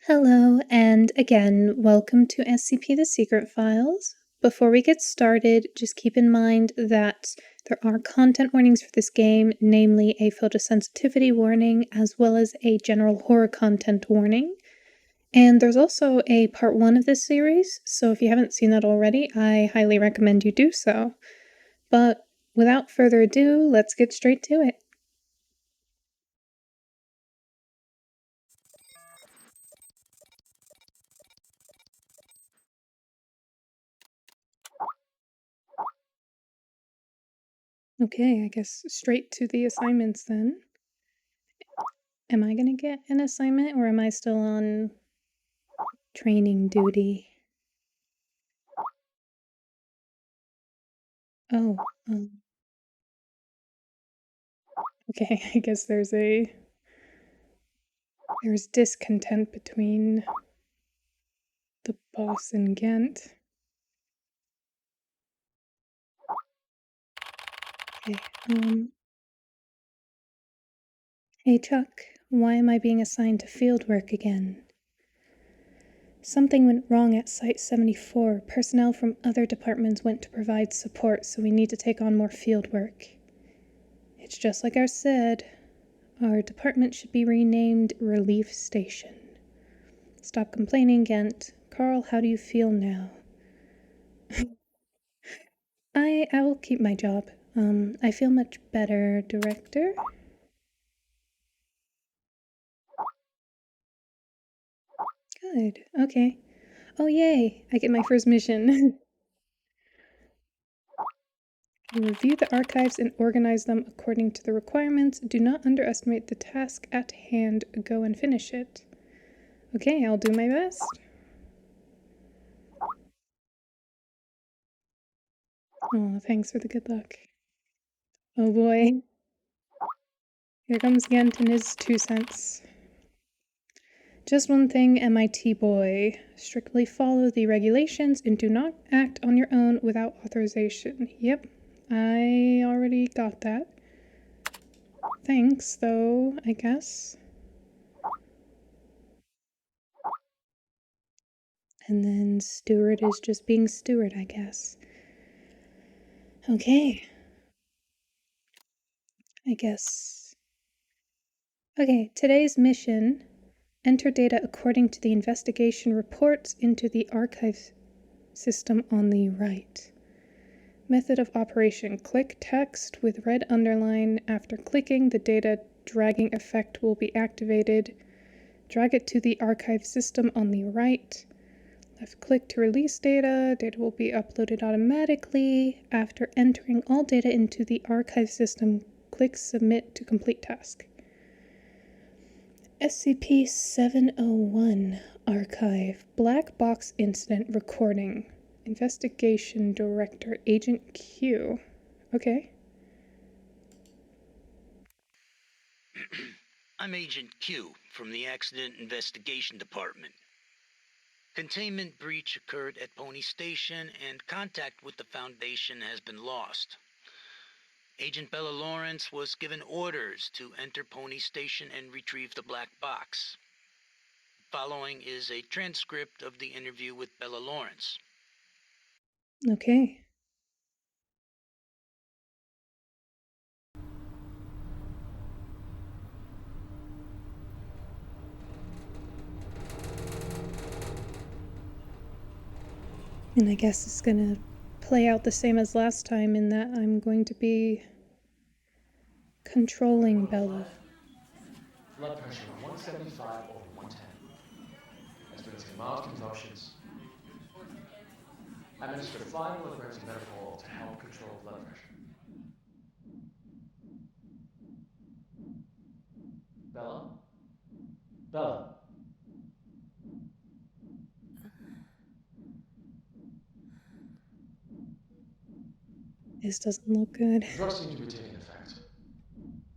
Hello, and again, welcome to SCP The Secret Files. Before we get started, just keep in mind that there are content warnings for this game, namely a photosensitivity warning as well as a general horror content warning. And there's also a part 1 of this series, so if you haven't seen that already, I highly recommend you do so. But without further ado, let's get straight to it. Okay, I guess straight to the assignments then. Am I gonna get an assignment or am I still on training duty? Oh, okay, I guess there's discontent between the boss and Ghent. Okay, hey Chuck, why am I being assigned to fieldwork again? Something went wrong at Site 74. Personnel from other departments went to provide support, so we need to take on more fieldwork. It's just like I said. Our department should be renamed Relief Station. Stop complaining, Ghent. Carl, how do you feel now? I will keep my job. I feel much better, Director. Good, okay. Oh yay, I get my first mission. Review the archives and organize them according to the requirements. Do not underestimate the task at hand. Go and finish it. Okay, I'll do my best. Oh, thanks for the good luck. Oh boy. Here comes Ghent and his 2 cents. Just one thing, MIT boy. Strictly follow the regulations and do not act on your own without authorization. Yep, I already got that. Thanks, though, I guess. And then Stewart is just being Stewart, I guess. Okay. I guess. Okay, today's mission. Enter data according to the investigation reports into the archive system on the right. Method of operation. Click text with red underline. After clicking, the data dragging effect will be activated. Drag it to the archive system on the right. Left click to release data. Data will be uploaded automatically. After entering all data into the archive system, click submit to complete task. SCP-701 Archive. Black Box Incident Recording. Investigation Director, Agent Q. Okay. I'm Agent Q from the Accident Investigation Department. Containment breach occurred at Pony Station and contact with the Foundation has been lost. Agent Bella Lawrence was given orders to enter Pony Station and retrieve the black box. Following is a transcript of the interview with Bella Lawrence. Okay. And I guess it's gonna play out the same as last time in that I'm going to be controlling Bella. Blood pressure 175 over 110. Experiencing mild convulsions. Administer 5 milligrams of metformin to help control blood pressure. Bella? Bella? This doesn't look good. Drugs seem to be taking effect.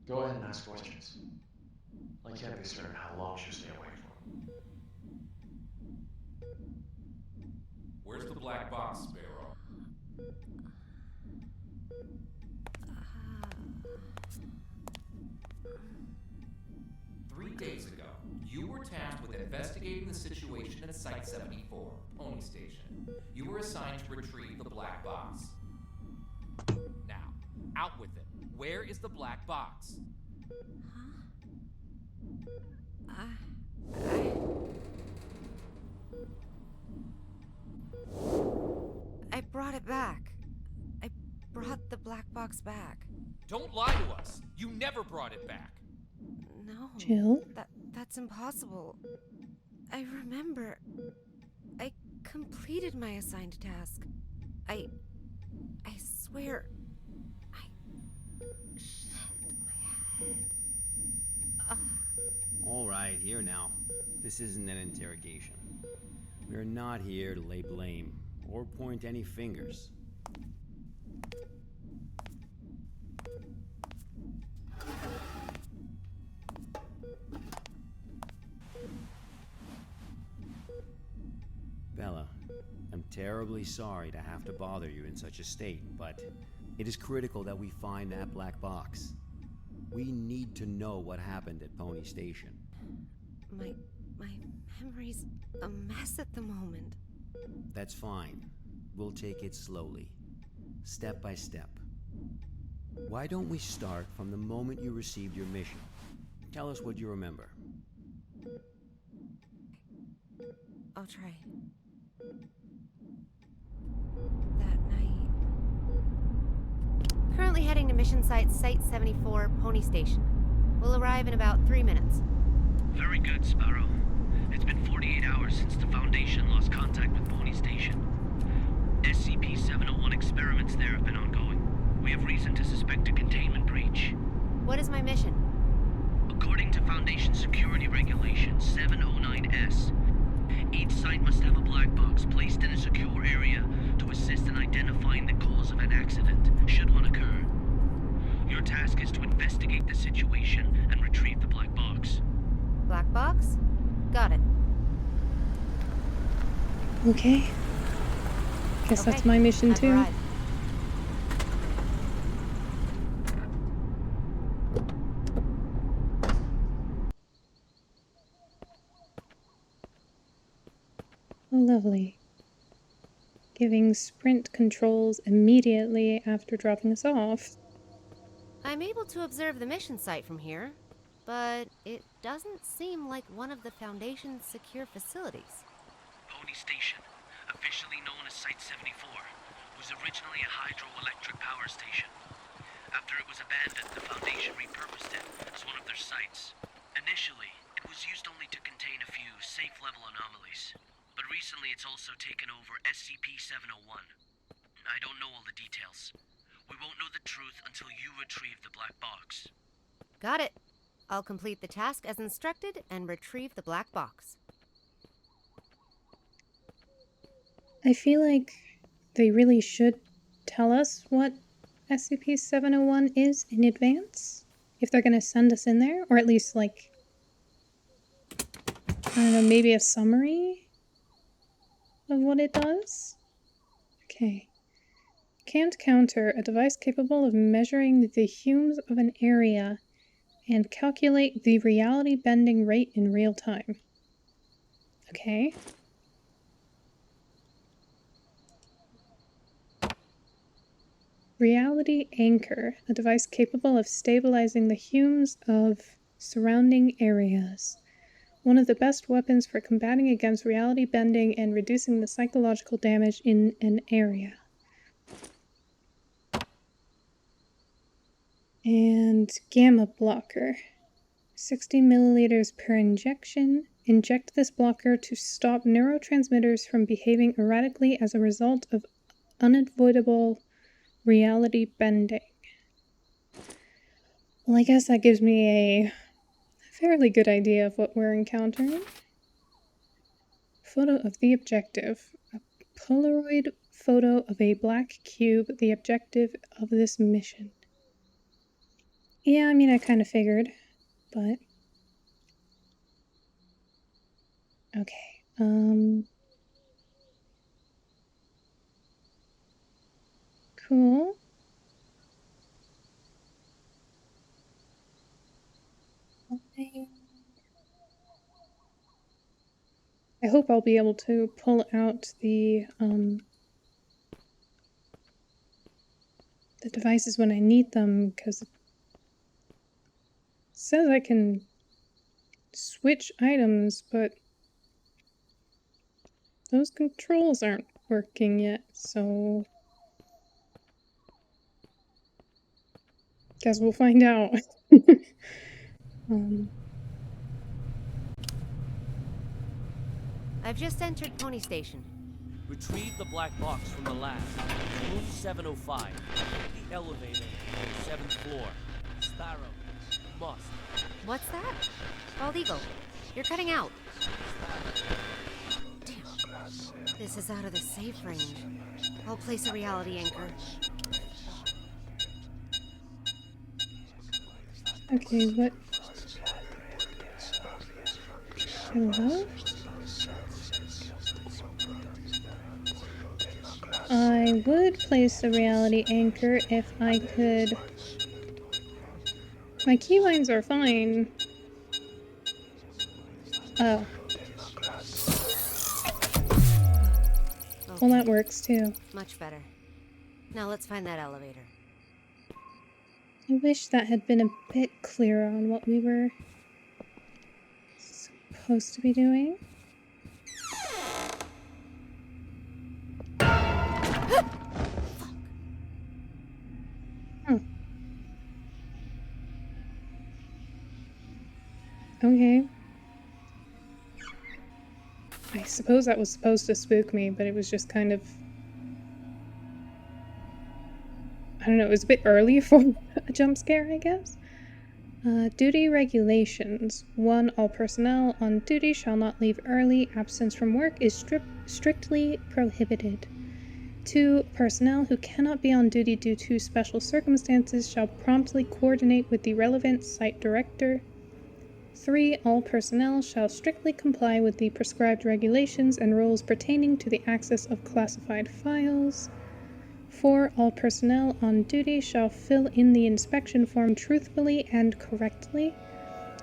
Go ahead and ask questions. I can't be certain how long she'll stay awake for. Where's the black box, Sparrow? 3 days ago, you were tasked with investigating the situation at Site 74, Pony Station. You were assigned to retrieve the black box. Now, out with it. Where is the black box? I brought it back. I brought the black box back. Don't lie to us. You never brought it back. No. Jill? That's impossible. I remember. I completed my assigned task. I swear. Shit, my head. All right, here now. This isn't an interrogation. We're not here to lay blame or point any fingers. Bella, I'm terribly sorry to have to bother you in such a state, but it is critical that we find that black box. We need to know what happened at Pony Station. My memory's a mess at the moment. That's fine. We'll take it slowly, step by step. Why don't we start from the moment you received your mission? Tell us what you remember. I'll try. That night. Currently heading to mission site 74, Pony Station. We'll arrive in about 3 minutes. Very good, Sparrow. It's been 48 hours since the Foundation lost contact with Pony Station. SCP-701 experiments there have been ongoing. We have reason to suspect a containment breach. What is my mission? According to Foundation security regulations 709S, each site must have a black box placed in a secure area to assist in identifying the cause of an accident, should one occur. Your task is to investigate the situation and retrieve the black box. Black box? Got it. Okay. Guess Okay, that's my mission I've too. arrived. Oh, lovely. Giving sprint controls immediately after dropping us off. I'm able to observe the mission site from here, but it doesn't seem like one of the Foundation's secure facilities. Pony Station, officially known as Site 74, was originally a hydroelectric power station. After it was abandoned, the Foundation repurposed it as one of their sites. Initially, it was used only to contain a few safe-level anomalies. But recently it's also taken over SCP-701. I don't know all the details. We won't know the truth until you retrieve the black box. Got it. I'll complete the task as instructed and retrieve the black box. I feel like they really should tell us what SCP-701 is in advance, if they're gonna send us in there, or at least, like, I don't know, maybe a summary of what it does? Okay. Can't counter, a device capable of measuring the humes of an area and calculate the reality bending rate in real time. Okay. Reality Anchor, a device capable of stabilizing the humes of surrounding areas. One of the best weapons for combating against reality bending and reducing the psychological damage in an area. And Gamma Blocker. 60 milliliters per injection. Inject this blocker to stop neurotransmitters from behaving erratically as a result of unavoidable reality bending. Well, I guess that gives me a fairly good idea of what we're encountering. Photo of the objective. A Polaroid photo of a black cube, the objective of this mission. Yeah, I mean, I kind of figured, but... Okay, cool. I hope I'll be able to pull out the devices when I need them, because it says I can switch items, but those controls aren't working yet, so guess we'll find out. I've just entered Pony Station. Retrieve the black box from the lab. Room 705. The elevator on the 7th floor. Sparrow. Must. What's that? Bald Eagle, you're cutting out. Damn. This is out of the safe range. I'll place a reality anchor. Okay, what? Hello? I would place a reality anchor if I could. My keylines are fine. Oh. Well, that works too. Much better. Now let's find that elevator. I wish that had been a bit clearer on what we were supposed to be doing. Okay. I suppose that was supposed to spook me, but it was just kind of... I don't know, it was a bit early for a jump scare, I guess. Duty regulations. 1. All personnel on duty shall not leave early. Absence from work is strictly prohibited. 2. Personnel who cannot be on duty due to special circumstances shall promptly coordinate with the relevant site director. 3. All personnel shall strictly comply with the prescribed regulations and rules pertaining to the access of classified files. 4. All personnel on duty shall fill in the inspection form truthfully and correctly.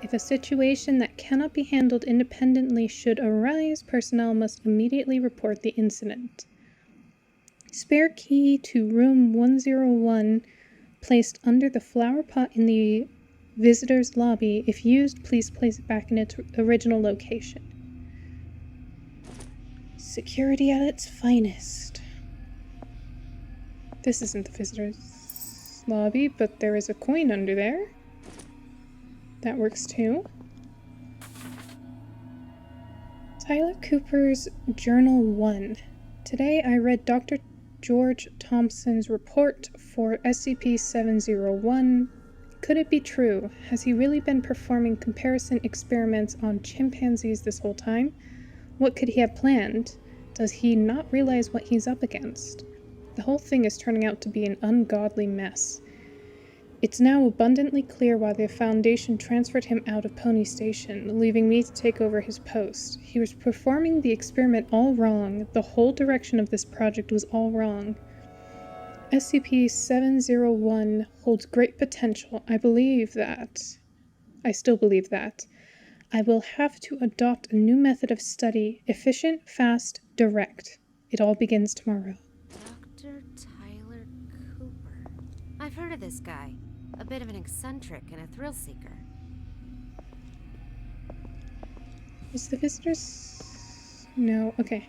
If a situation that cannot be handled independently should arise, personnel must immediately report the incident. Spare key to room 101 placed under the flower pot in the visitor's lobby. If used, please place it back in its original location. Security at its finest. This isn't the visitor's lobby, but there is a coin under there. That works too. Tyler Cooper's Journal 1. Today I read Dr. George Thompson's report for SCP-701. Could it be true? Has he really been performing comparison experiments on chimpanzees this whole time? What could he have planned? Does he not realize what he's up against? The whole thing is turning out to be an ungodly mess. It's now abundantly clear why the Foundation transferred him out of Pony Station, leaving me to take over his post. He was performing the experiment all wrong. The whole direction of this project was all wrong. SCP-701 holds great potential. I still believe that. I will have to adopt a new method of study. Efficient, fast, direct. It all begins tomorrow. Dr. Tyler Cooper. I've heard of this guy. A bit of an eccentric and a thrill seeker. Is the visitors... No, okay.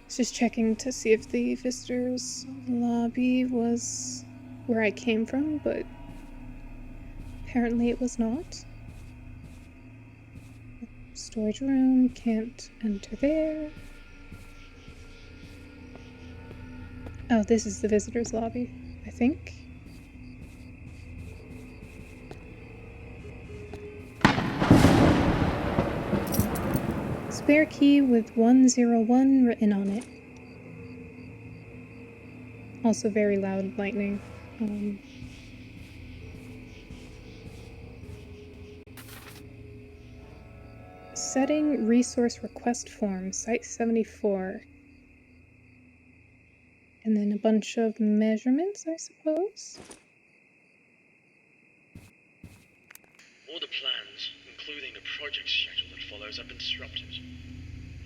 Just checking to see if the visitors lobby was where I came from, but apparently it was not. Storage room, can't enter there. Oh, this is the visitors lobby, I think. Spare key with 101 written on it. Also very loud lightning. Setting resource request form, Site 74. And then a bunch of measurements, I suppose? All the plans, including the project schedule that follows have been disrupted.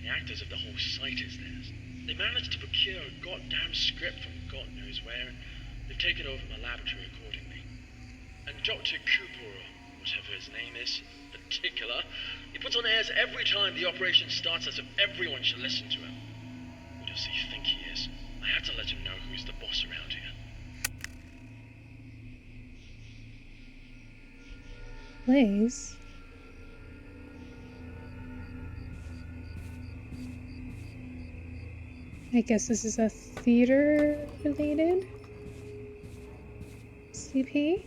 The actors of the whole site is theirs. They managed to procure a goddamn script from God knows where, and they've taken over my laboratory accordingly. And Dr. Cooper, or whatever his name is, in particular, he puts on airs every time the operation starts as if everyone should listen to him. Who does he think he is? I have to let him know who's the boss around here. Plays? I guess this is a theater-related SCP?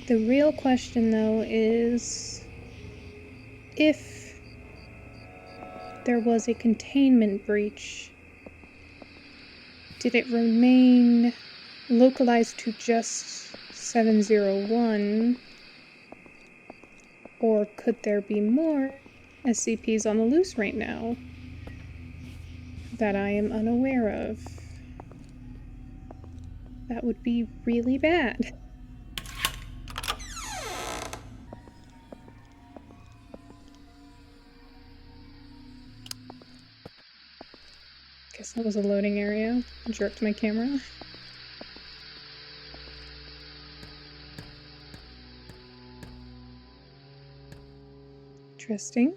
The real question, though, is if there was a containment breach, did it remain localized to just 701? Or could there be more SCPs on the loose right now that I am unaware of? That would be really bad. Guess that was a loading area. I jerked my camera. Interesting.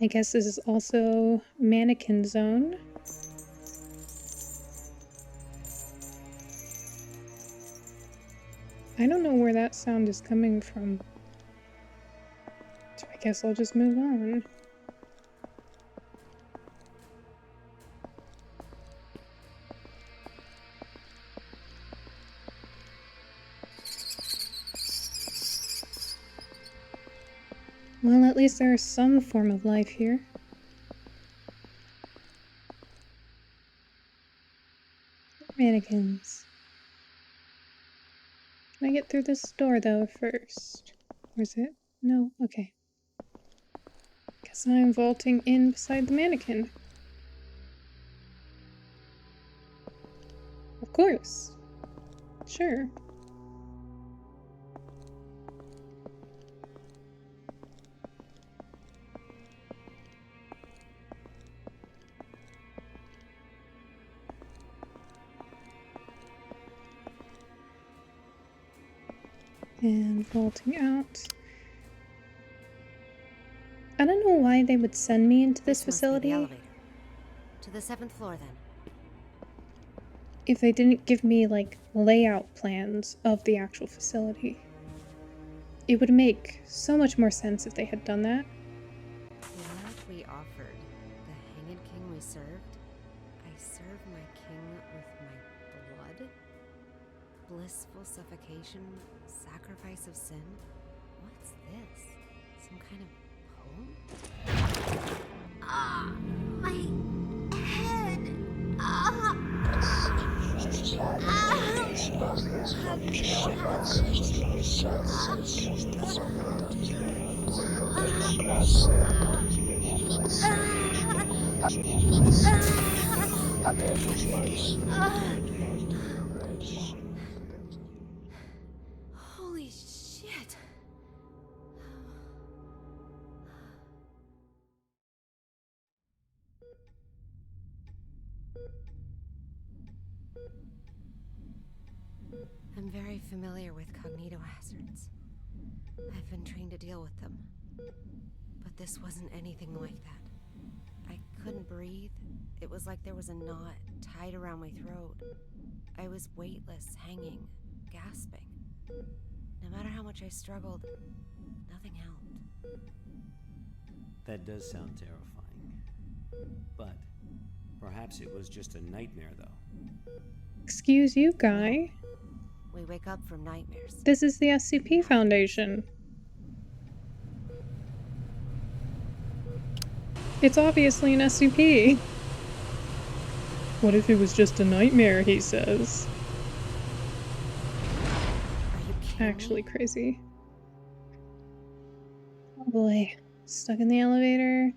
I guess this is also mannequin zone. I don't know where that sound is coming from, so I guess I'll just move on. Well, at least there is some form of life here. Mannequins. Can I get through this door, though, first? Or is it? No? Okay. Guess I'm vaulting in beside the mannequin. Of course. Sure. And vaulting out. I don't know why they would send me into this facility. The elevator. To the 7th floor, then. If they didn't give me, like, layout plans of the actual facility. It would make so much more sense if they had done that. What we offered, the hanged king we served, I serve my king with my blood? Blissful suffocation, sacrifice of sin? What's this? Some kind of poem? Ah, my head. Ah. Holy shit. I'm very familiar with cognitohazards. I've been trained to deal with them. But this wasn't anything like that. I couldn't breathe. It was like there was a knot tied around my throat. I was weightless, hanging, gasping. No matter how much I struggled, nothing helped. That does sound terrifying. But perhaps it was just a nightmare, though. Excuse you, guy. We wake up from nightmares. This is the SCP Foundation. It's obviously an SCP. What if it was just a nightmare, he says. Are you kidding Actually me? crazy. Oh boy. Stuck in the elevator.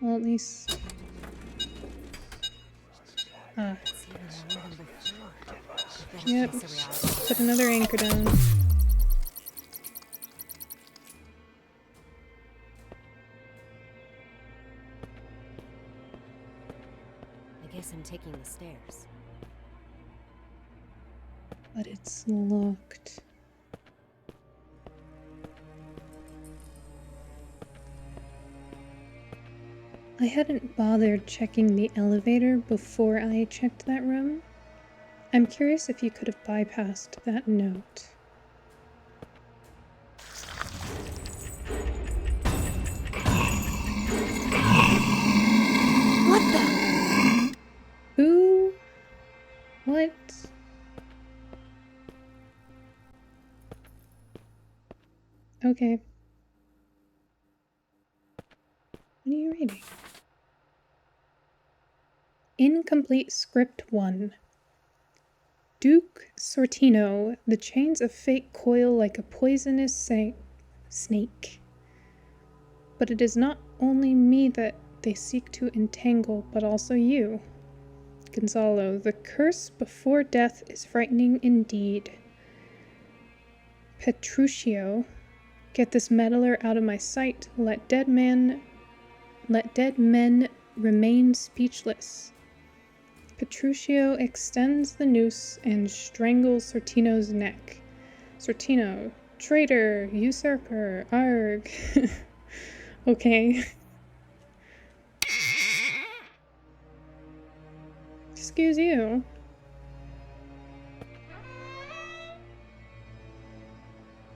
Well, at least... Ah. It's even lower than before. Better Yep. face the reality. Put another anchor down. I guess I'm taking the stairs. But it's locked. I hadn't bothered checking the elevator before I checked that room. I'm curious if you could have bypassed that note. What the? Who? What? Okay. What are you reading? Incomplete Script 1. Duke Sortino, the chains of fate coil like a poisonous snake. But it is not only me that they seek to entangle, but also you. Gonzalo, the curse before death is frightening indeed. Petruchio, get this meddler out of my sight. Let dead men remain speechless. Petruchio extends the noose and strangles Sortino's neck. Sortino, traitor, usurper, arg. Okay. Excuse you.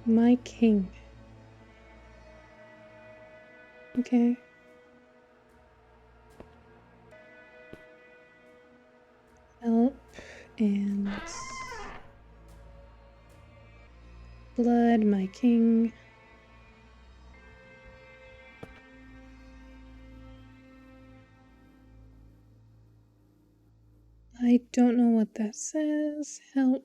My king. Okay. Help and blood, my king. I don't know what that says. Help.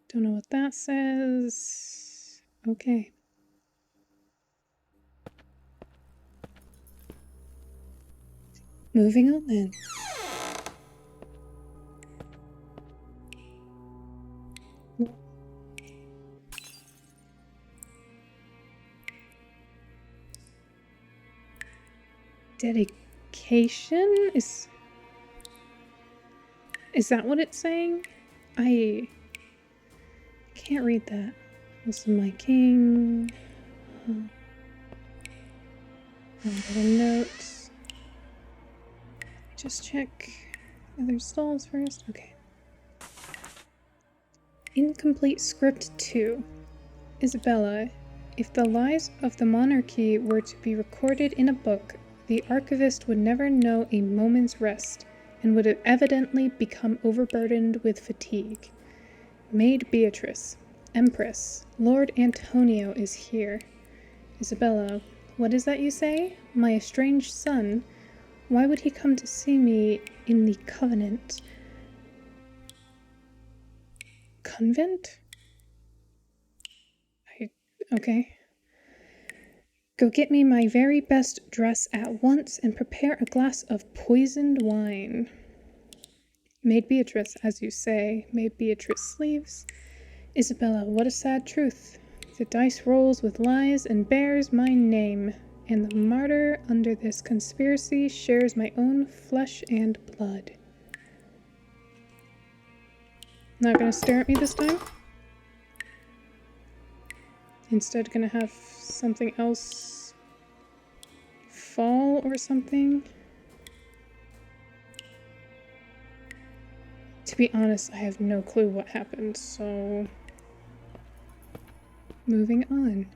Don't know what that says. Okay. Moving on then. Dedication? Is that what it's saying? I can't read that. Also my king. Other notes. Just check other stalls first. Okay. Incomplete Script 2. Isabella, if the lies of the monarchy were to be recorded in a book, the archivist would never know a moment's rest and would have evidently become overburdened with fatigue. Maid Beatrice, Empress, Lord Antonio is here. Isabella, what is that you say? My estranged son? Why would he come to see me in the convent? Convent? Okay. Go get me my very best dress at once and prepare a glass of poisoned wine. Maid Beatrice, as you say. Maid Beatrice sleeves. Isabella, what a sad truth. The dice rolls with lies and bears my name, and the martyr under this conspiracy shares my own flesh and blood. Not gonna stare at me this time? Instead gonna have something else fall or something? To be honest, I have no clue what happened, so... Moving on.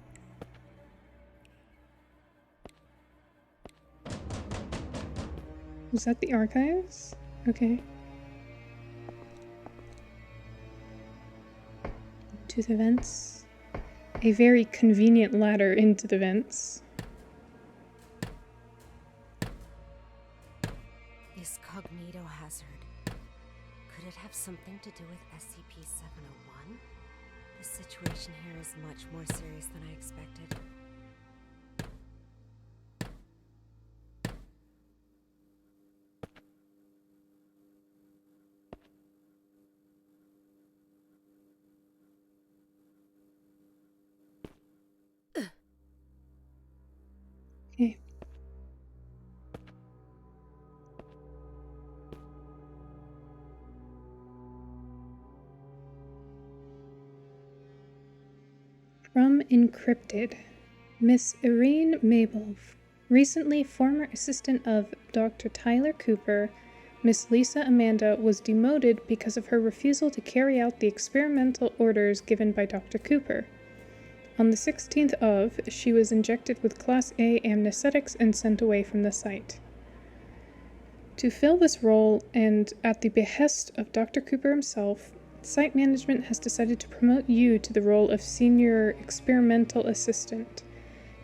Was that the archives? Okay. To the vents. A very convenient ladder into the vents. This cognito hazard. Could it have something to do with SCP-701? The situation here is much more serious than I expected. Okay. From Encrypted. Miss Irene Mabel, recently former assistant of Dr. Tyler Cooper, Miss Lisa Amanda was demoted because of her refusal to carry out the experimental orders given by Dr. Cooper. On the 16th of, she was injected with Class A anesthetics and sent away from the site. To fill this role, and at the behest of Dr. Cooper himself, site management has decided to promote you to the role of Senior Experimental Assistant.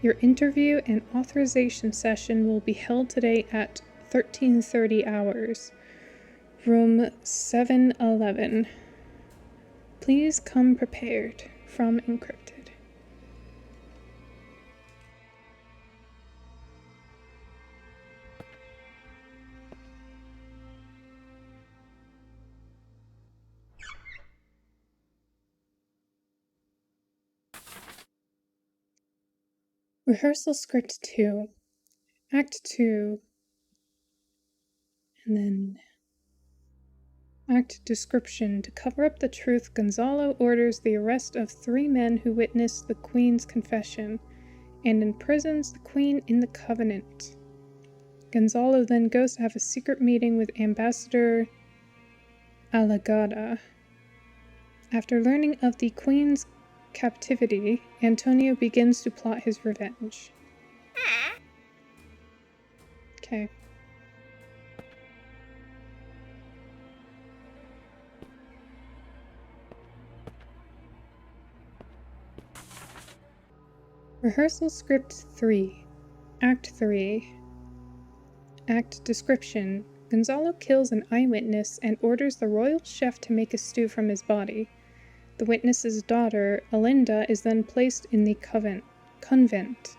Your interview and authorization session will be held today at 13:30 hours. Room 711. Please come prepared. From Encrypted. Rehearsal Script 2. Act 2. And then Act Description. To cover up the truth, Gonzalo orders the arrest of 3 men who witnessed the Queen's confession and imprisons the Queen in the Covenant. Gonzalo then goes to have a secret meeting with Ambassador Alagada. After learning of the Queen's captivity, Antonio begins to plot his revenge. Okay. Rehearsal Script 3. Act 3. Act Description. Gonzalo kills an eyewitness and orders the royal chef to make a stew from his body. The witness's daughter, Alinda, is then placed in the convent.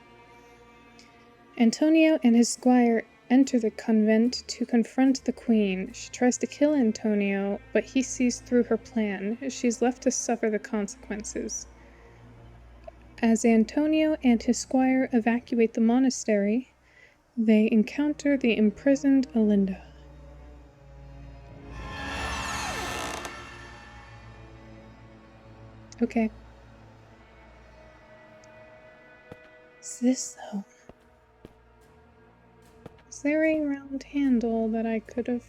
Antonio and his squire enter the convent to confront the Queen. She tries to kill Antonio, but he sees through her plan. She's left to suffer the consequences. As Antonio and his squire evacuate the monastery, they encounter the imprisoned Alinda. Okay. What's this, though? Is there a round handle that I could have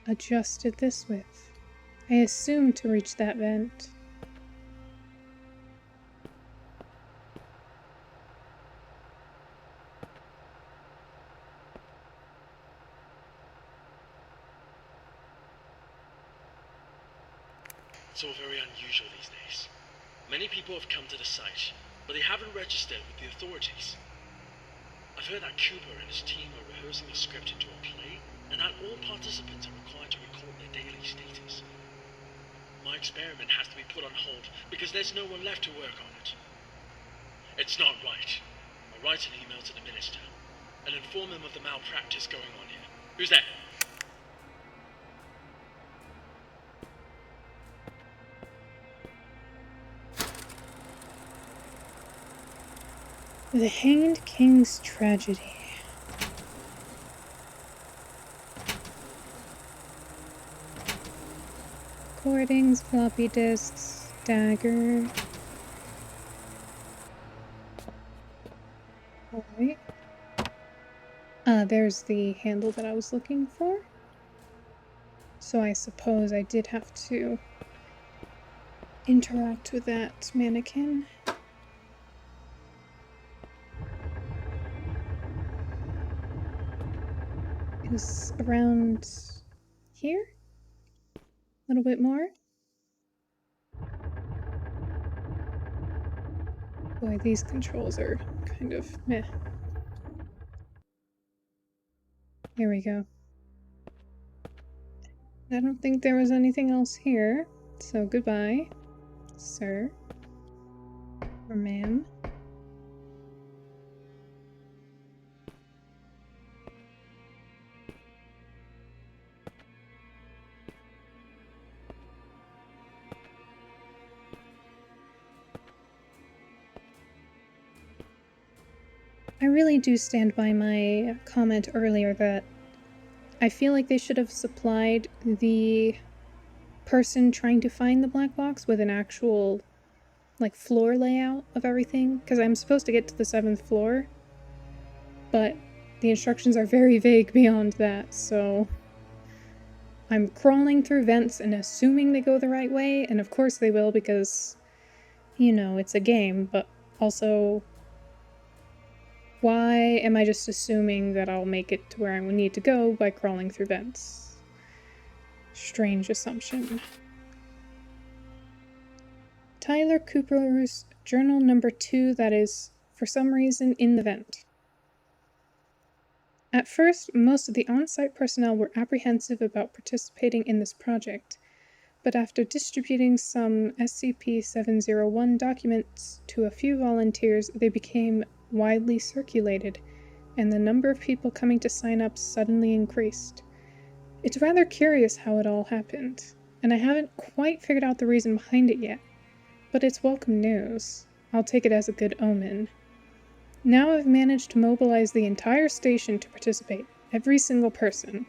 adjusted this with? I assume to reach that vent. It's all very unusual these days. Many people have come to the site, but they haven't registered with the authorities. I've heard that Cooper and his team are rehearsing the script into a play, and that all participants are required to record their daily status. My experiment has to be put on hold because there's no one left to work on it. It's not right. I'll write an email to the minister and inform him of the malpractice going on here. Who's there? The Hanged King's Tragedy. Recordings, floppy disks, dagger. Alright. There's the handle that I was looking for. So I suppose I did have to interact with that mannequin. It was around here? A little bit more? Boy, these controls are kind of meh. Here we go. I don't think there was anything else here, so goodbye, sir. Or ma'am. I really do stand by my comment earlier that I feel like they should have supplied the person trying to find the black box with an actual, like, floor layout of everything, because I'm supposed to get to the 7th floor, but the instructions are very vague beyond that, so I'm crawling through vents and assuming they go the right way, and of course they will because, you know, it's a game, but also, why am I just assuming that I'll make it to where I need to go by crawling through vents? Strange assumption. Tyler Cooper's journal number 2 that is, for some reason, in the vent. At first, most of the on-site personnel were apprehensive about participating in this project, but after distributing some SCP-701 documents to a few volunteers, they became widely circulated, and the number of people coming to sign up suddenly increased. It's rather curious how it all happened, and I haven't quite figured out the reason behind it yet, but it's welcome news. I'll take it as a good omen. Now I've managed to mobilize the entire station to participate, every single person.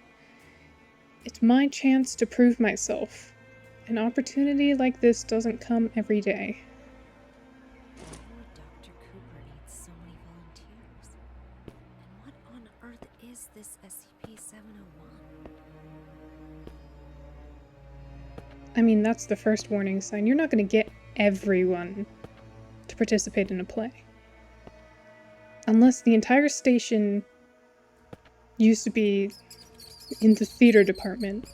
It's my chance to prove myself. An opportunity like this doesn't come every day. Dr. Cooper needs so many volunteers. And what on earth is this SCP-701? I mean, that's the first warning sign. You're not going to get everyone to participate in a play. Unless the entire station used to be in the theater department,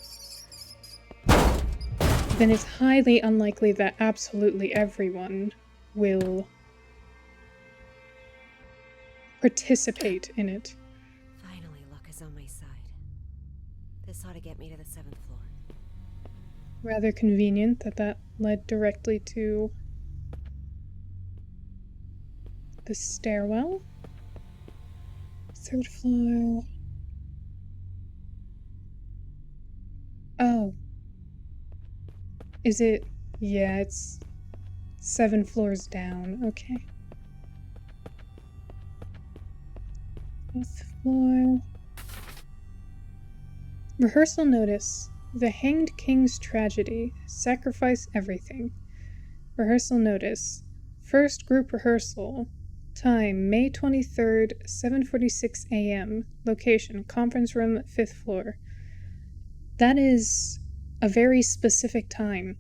then it's highly unlikely that absolutely everyone will participate in it. Finally, luck is on my side. This ought to get me to the 7th floor. Rather convenient that that led directly to the stairwell. 3rd floor. Oh. Is it? Yeah, it's 7 floors down. Okay. 5th floor. Rehearsal notice. The Hanged King's Tragedy. Sacrifice everything. Rehearsal notice. First group rehearsal. Time, May 23rd, 7:46 a.m. Location, conference room, 5th floor. That is a very specific time.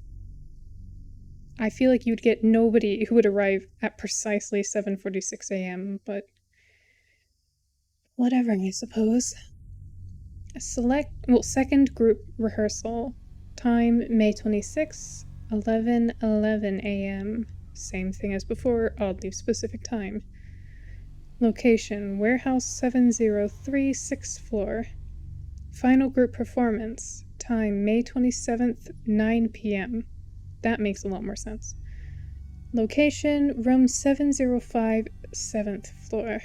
I feel like you'd get nobody who would arrive at precisely 7:46 a.m., but whatever, I suppose. Second group rehearsal. Time, May 26th, 11:11 a.m. Same thing as before, oddly specific time. Location, Warehouse 703, 6th floor. Final group performance. Time, May 27th, 9 p.m. That makes a lot more sense. Location, Room 705, 7th floor.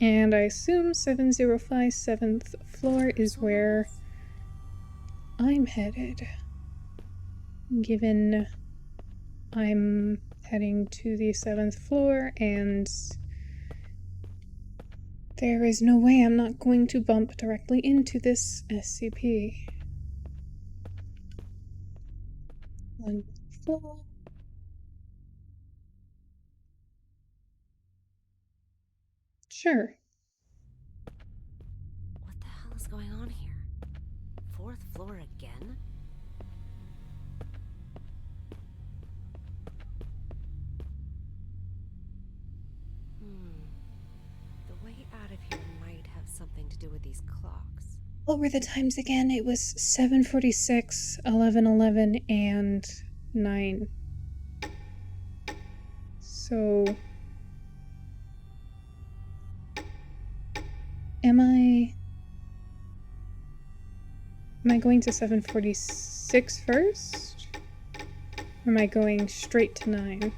And I assume 705, 7th floor is where I'm headed. Given I'm heading to the 7th floor and there is no way I'm not going to bump directly into this SCP. 1 floor. Sure. What the hell is going on here? 4th floor again? The way out of here might have something to do with these clocks. What were the times again? It was 7:46, 11:11, and 9. So Am I going to 746 first? Or am I going straight to 9?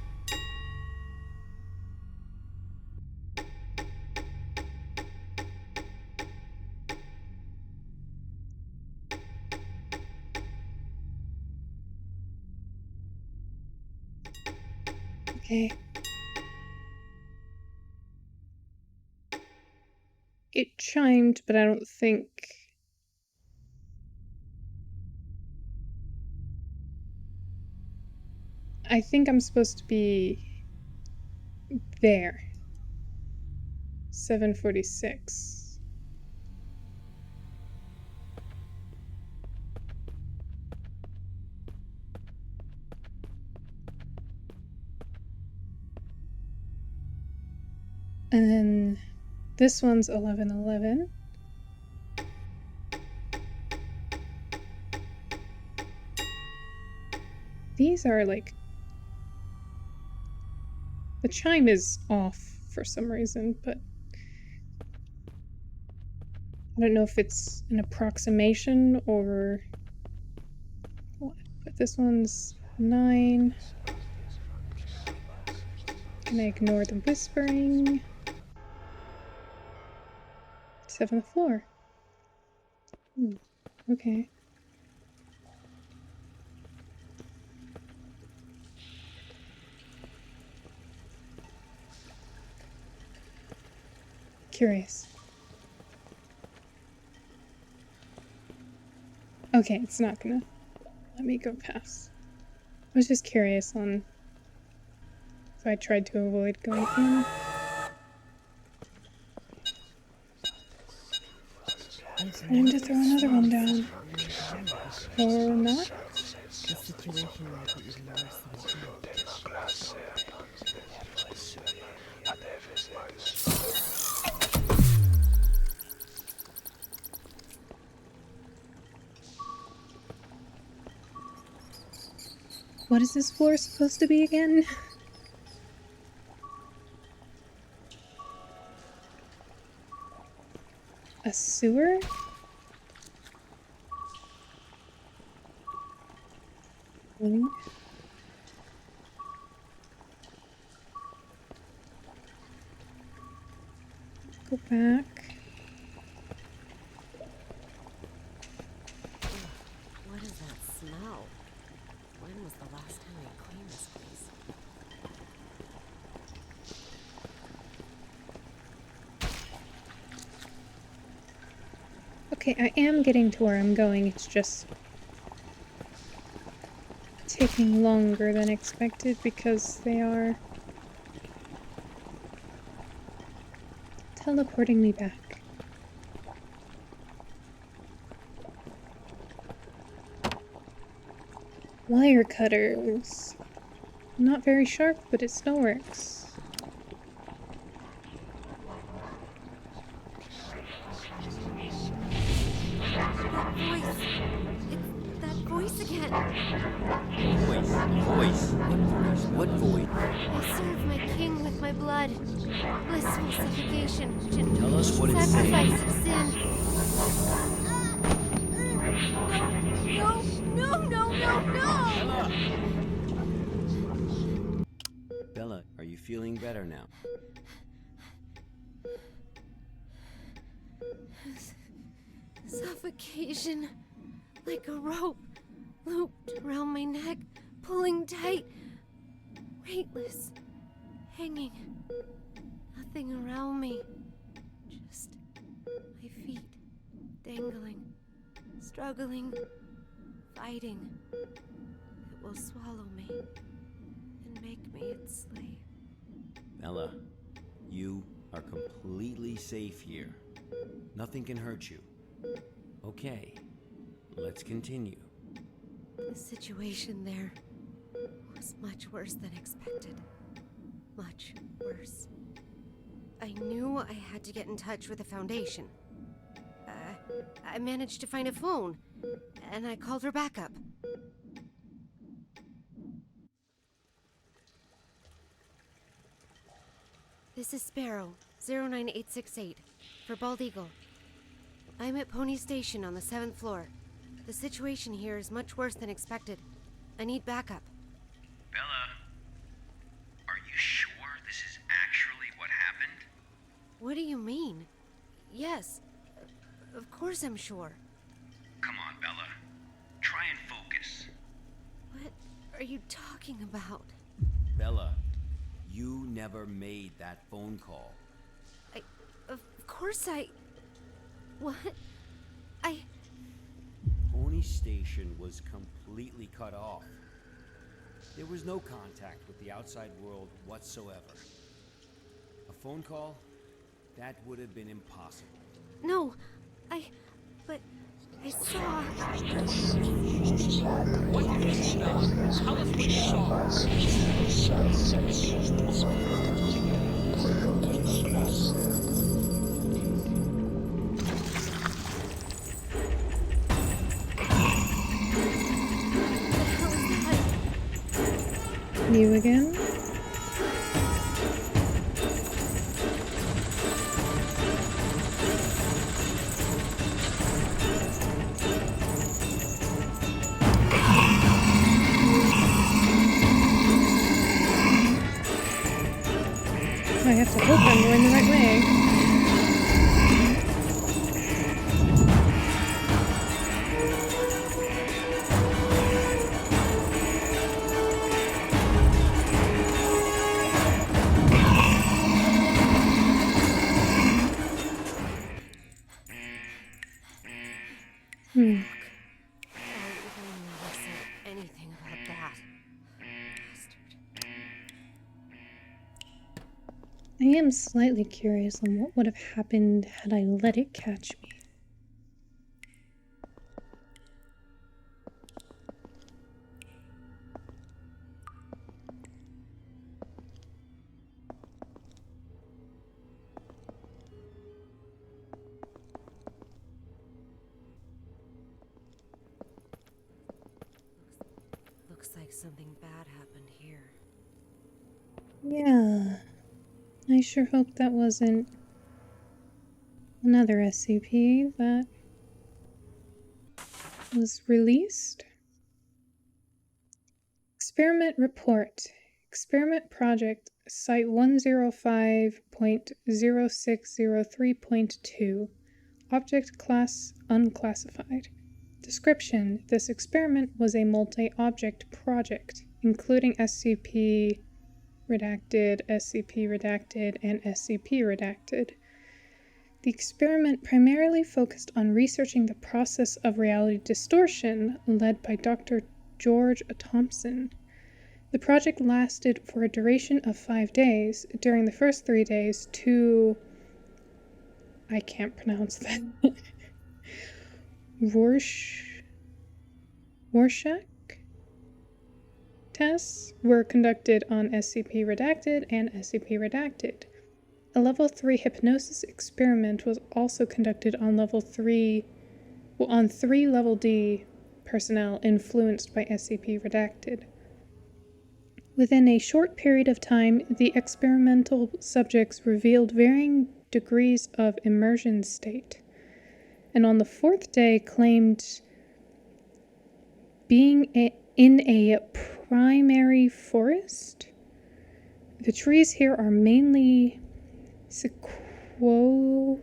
Okay. It chimed, but I don't think... I think I'm supposed to be there. 746. And then this one's 1111. These are like... The chime is off for some reason, but I don't know if it's an approximation or what. But this one's 9. Can I ignore the whispering? 7th floor. Okay. Curious. Okay, it's not gonna let me go past. I was just curious on if I tried to avoid going in. Time to throw another one down. Or not? The situation might be even worse than it is. What is this floor supposed to be again? A sewer? Go back. What is that smell? When was the last time I cleaned this place? Okay, I am getting to where I'm going, it's just taking longer than expected because they are teleporting me back. Wire cutters. Not very sharp, but it still works. That voice again. Voice? What voice? I serve my king with my blood. Blissful suffocation. Tell us what it's Sacrifice saying. of sin. No! Bella, are you feeling better now? Suffocation. Like a rope. Looped around my neck. Pulling tight. Weightless. Hanging. Nothing around me. Just my feet. Dangling. Struggling. Fighting. It will swallow me. And make me its slave. Bella, you are completely safe here. Nothing can hurt you. Okay, let's continue. The situation there was much worse than expected. Much worse. I knew I had to get in touch with the Foundation. I managed to find a phone, and I called her backup. This is Sparrow, 09868. For Bald Eagle. I'm at Pony Station on the 7th floor. The situation here is much worse than expected. I need backup. Bella, are you sure this is actually what happened? What do you mean? Yes. Of course I'm sure. Come on, Bella. Try and focus. What are you talking about? Bella, you never made that phone call. Of course I... What? Pony Station was completely cut off. There was no contact with the outside world whatsoever. A phone call? That would have been impossible. No, but I saw... What did you see? Tell us what you saw. You again? I have to hope I'm going the right way. I never said anything about that. Bastard. I am slightly curious on what would have happened had I let it catch me. Looks like something bad happened here. Yeah. I sure hope that wasn't another SCP that was released. Experiment Report. Experiment Project Site 105.0603.2. Object Class Unclassified. Description: this experiment was a multi-object project, including SCP Redacted, SCP Redacted, and SCP Redacted. The experiment primarily focused on researching the process of reality distortion, led by Dr. George Thompson. The project lasted for a duration of 5 days. During the first 3 days, I can't pronounce that. Rorschach tests were conducted on SCP Redacted and SCP Redacted. A Level 3 hypnosis experiment was also conducted on three Level D personnel influenced by SCP Redacted. Within a short period of time, the experimental subjects revealed varying degrees of immersion state, and on the 4th day claimed being in a primary forest. The trees here are mainly sequoia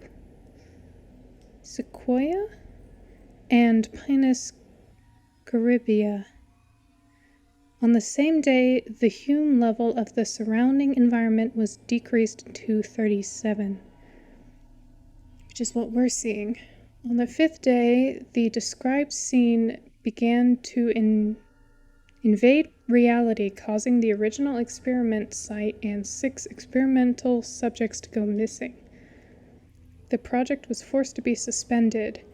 and Pinus caribea. On the same day, the Hume level of the surrounding environment was decreased to 37, which is what we're seeing. On the 5th day, the described scene began to invade reality, causing the original experiment site and 6 experimental subjects to go missing. The project was forced to be suspended.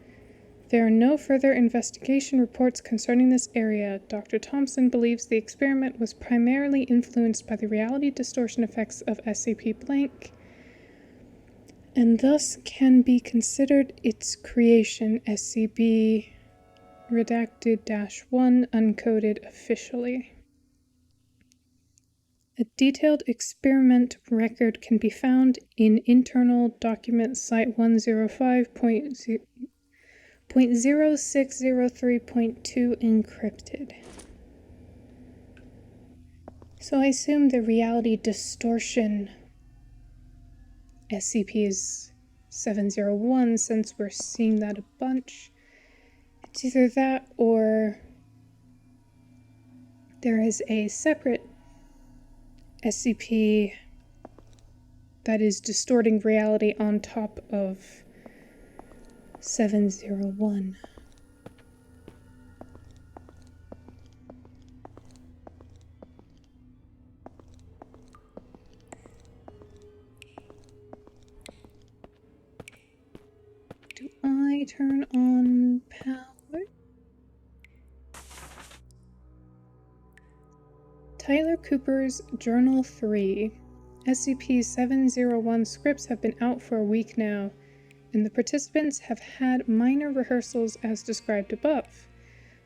There are no further investigation reports concerning this area. Dr. Thompson believes the experiment was primarily influenced by the reality distortion effects of SCP-blank, and thus can be considered its creation. SCP Redacted-1 uncoded officially. A detailed experiment record can be found in internal document site 105.0603.2 encrypted. So I assume the reality distortion SCP is 701, since we're seeing that a bunch. It's either that or there is a separate SCP that is distorting reality on top of 701. Do I turn on power? Tyler Cooper's Journal 3. SCP-701 scripts have been out for a week now, and the participants have had minor rehearsals as described above.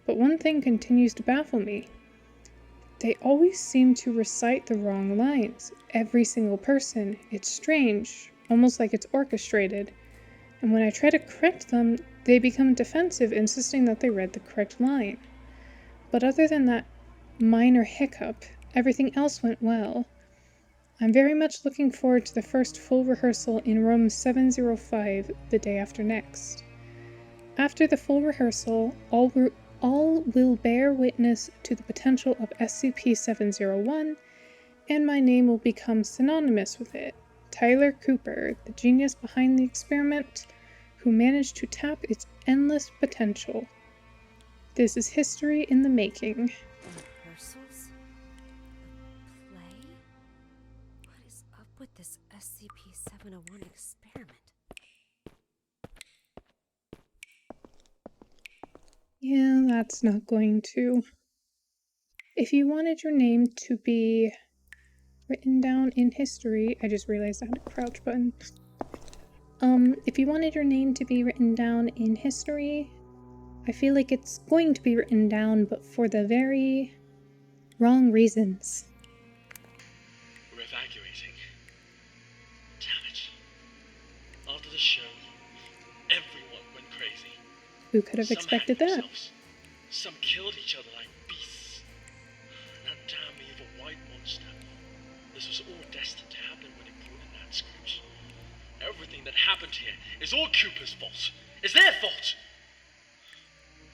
But one thing continues to baffle me. They always seem to recite the wrong lines. Every single person. It's strange, almost like it's orchestrated. And when I try to correct them, they become defensive, insisting that they read the correct line. But other than that minor hiccup, everything else went well. I'm very much looking forward to the first full rehearsal in room 705 the day after next. After the full rehearsal, all will bear witness to the potential of SCP-701, and my name will become synonymous with it. Tyler Cooper, the genius behind the experiment, who managed to tap its endless potential. This is history in the making. Rehearsals? A play? What is up with this SCP-701 experiment? Yeah, that's not going to. If you wanted your name to be written down in history, I just realized I had a crouch button. If you wanted your name to be written down in history, I feel like it's going to be written down, but for the very wrong reasons. We're evacuating. Damn it. After the show, everyone went crazy. Who could have expected that? Some killed each other like beasts. And that damn evil white monster. This was all destined to happen when he brought in that script. Everything that happened here is all Cooper's fault. It's their fault!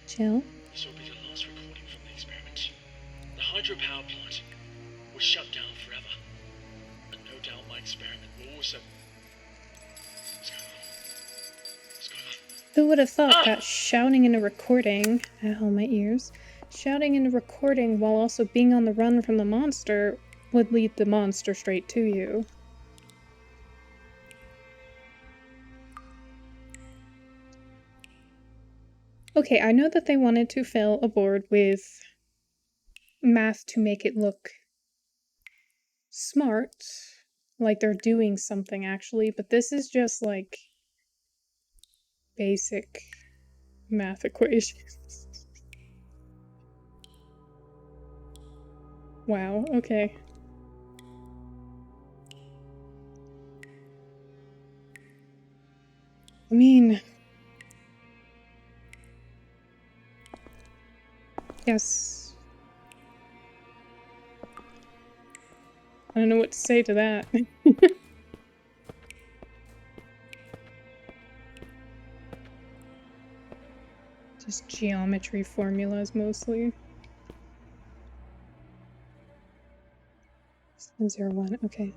Chill. This will be the last recording from the experiment. The hydropower plant was shut down forever. And no doubt my experiment will also... What's going on? What's going on? Who would have thought that shouting in a recording, ow, my ears, shouting in a recording while also being on the run from the monster would lead the monster straight to you. Okay, I know that they wanted to fill a board with math to make it look smart, like they're doing something actually, but this is just like basic math equations. Wow, okay. I mean, yes. I don't know what to say to that. Just geometry formulas mostly. 701, okay.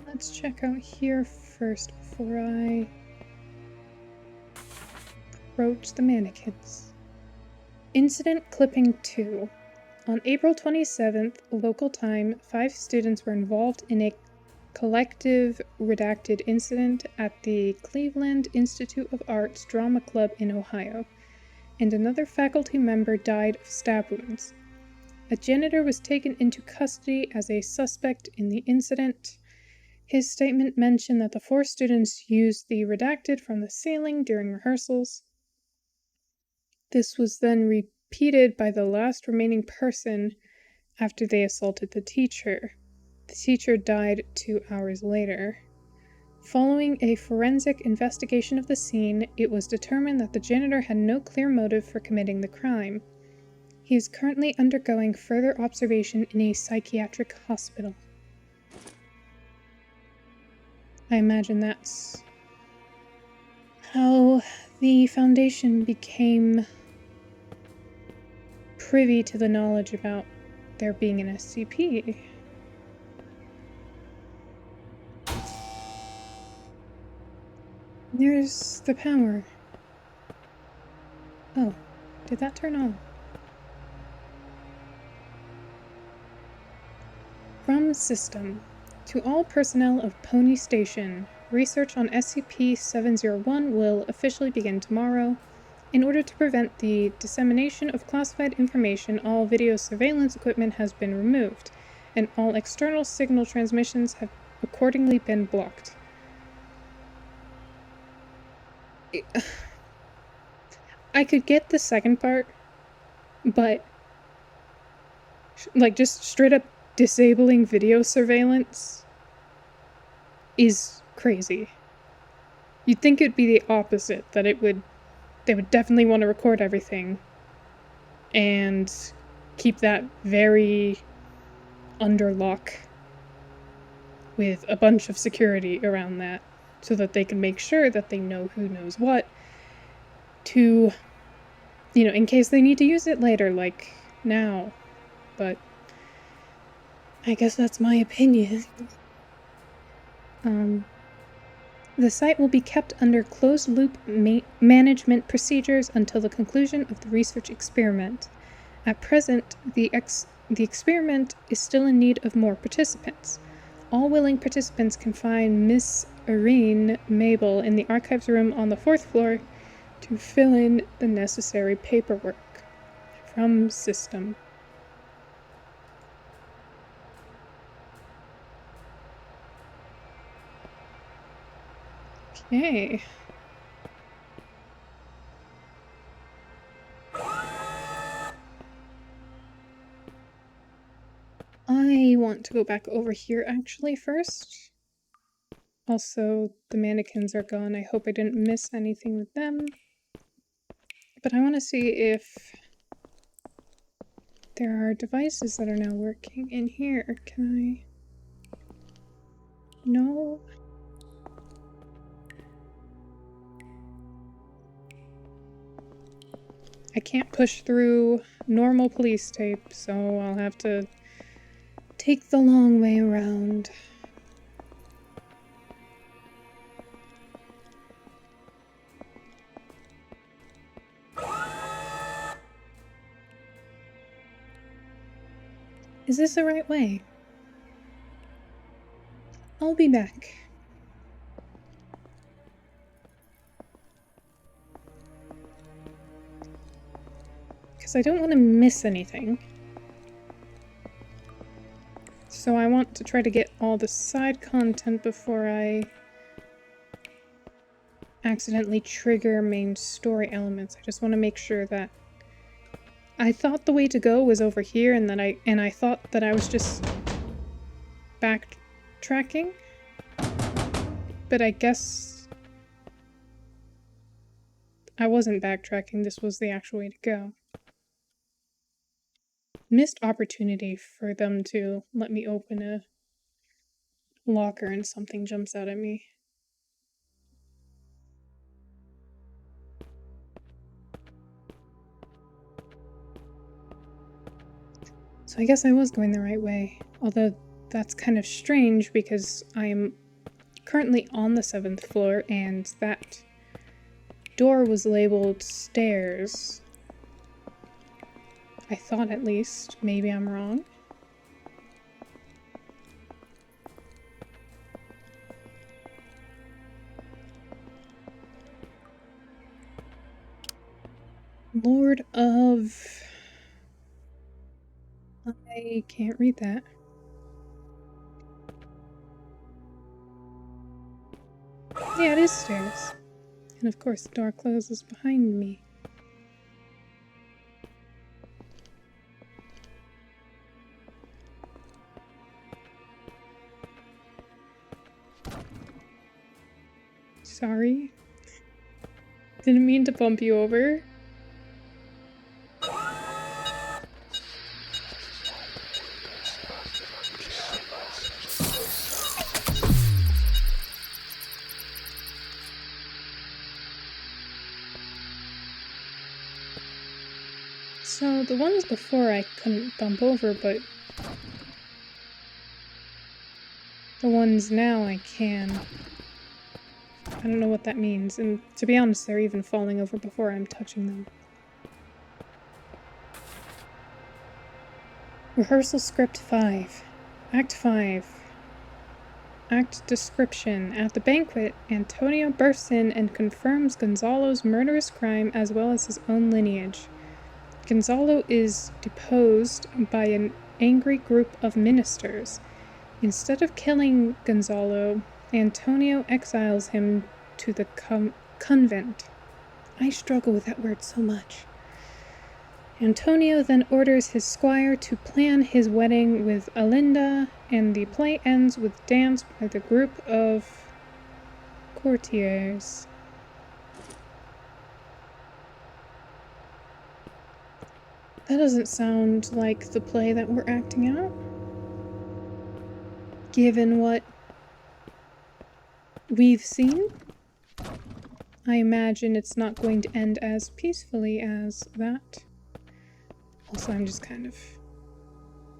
Let's check out here first before I approach the mannequins. Incident Clipping 2. On April 27th, local time, 5 students were involved in a collective redacted incident at the Cleveland Institute of Arts Drama Club in Ohio, and another faculty member died of stab wounds. A janitor was taken into custody as a suspect in the incident. His statement mentioned that the 4 students used the redacted from the ceiling during rehearsals. This was then repeated by the last remaining person after they assaulted the teacher. The teacher died 2 hours later. Following a forensic investigation of the scene, it was determined that the janitor had no clear motive for committing the crime. He is currently undergoing further observation in a psychiatric hospital. I imagine that's how the Foundation became privy to the knowledge about there being an SCP. There's the power. Oh, did that turn on? From System. To all personnel of Pony Station, research on SCP-701 will officially begin tomorrow. In order to prevent the dissemination of classified information, all video surveillance equipment has been removed, and all external signal transmissions have accordingly been blocked. I could get the second part, but like just straight up disabling video surveillance is crazy. You'd think it'd be the opposite, that they would definitely want to record everything and keep that very under lock with a bunch of security around that so that they can make sure that they know who knows what to, you know, in case they need to use it later, like now. But I guess that's my opinion. The site will be kept under closed-loop management procedures until the conclusion of the research experiment. At present, the experiment is still in need of more participants. All willing participants can find Miss Irene Mabel in the archives room on the 4th floor to fill in the necessary paperwork. From System. Okay. I want to go back over here actually first. Also, the mannequins are gone. I hope I didn't miss anything with them. But I want to see if there are devices that are now working in here. Can I? No. I can't push through normal police tape, so I'll have to take the long way around. Is this the right way? I'll be back. Because I don't want to miss anything. So I want to try to get all the side content before I accidentally trigger main story elements. I just want to make sure that I thought the way to go was over here, and that I thought that I was just backtracking. But I guess I wasn't backtracking. This was the actual way to go. Missed opportunity for them to let me open a locker and something jumps out at me. So I guess I was going the right way, although that's kind of strange because I am currently on the 7th floor and that door was labeled stairs. I thought, at least. Maybe I'm wrong. Lord of... I can't read that. Yeah, it is stairs. And of course the door closes behind me. Sorry. Didn't mean to bump you over. So the ones before I couldn't bump over, but the ones now I can. I don't know what that means, and to be honest, they're even falling over before I'm touching them. Rehearsal Script 5. Act 5. Act Description. At the banquet, Antonio bursts in and confirms Gonzalo's murderous crime as well as his own lineage. Gonzalo is deposed by an angry group of ministers. Instead of killing Gonzalo, Antonio exiles him to the convent. I struggle with that word so much. Antonio then orders his squire to plan his wedding with Alinda, and the play ends with dance by the group of courtiers. That doesn't sound like the play that we're acting out. Given what we've seen, I imagine it's not going to end as peacefully as that. Also, I'm just kind of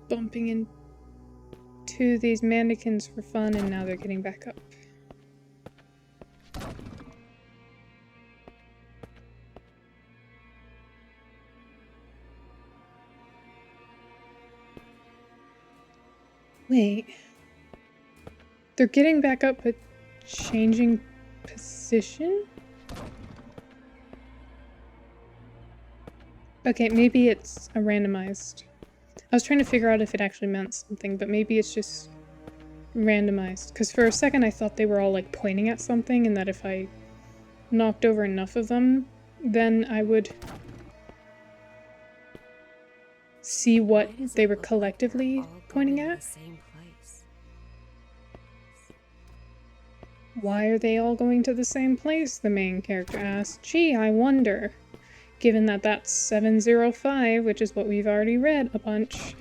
bumping into these mannequins for fun, and now they're getting back up. Wait. They're getting back up, but changing position? Okay, maybe it's a randomized. I was trying to figure out if it actually meant something, but maybe it's just randomized. Because for a second I thought they were all like pointing at something, and that if I knocked over enough of them, then I would see what they were collectively pointing at. Why are they all going to the same place? The main character asks. Gee, I wonder. Given that that's 705, which is what we've already read a bunch,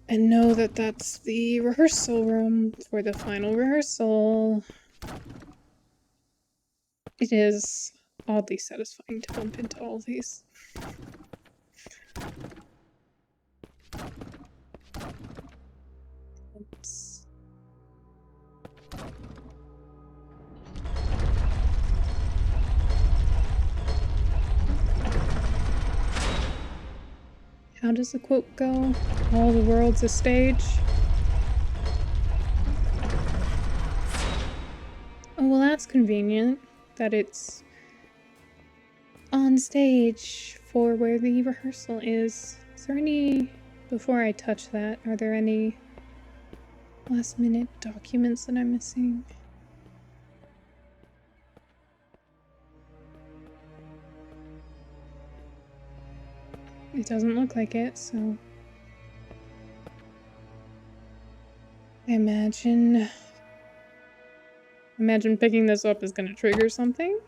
and know that that's the rehearsal room for the final rehearsal. It is oddly satisfying to bump into all these. Oops. How does the quote go? All the world's a stage? Oh, well, that's convenient that it's on stage for where the rehearsal is. Is there any, before I touch that, are there any last minute documents that I'm missing? It doesn't look like it, so I imagine picking this up is gonna trigger something.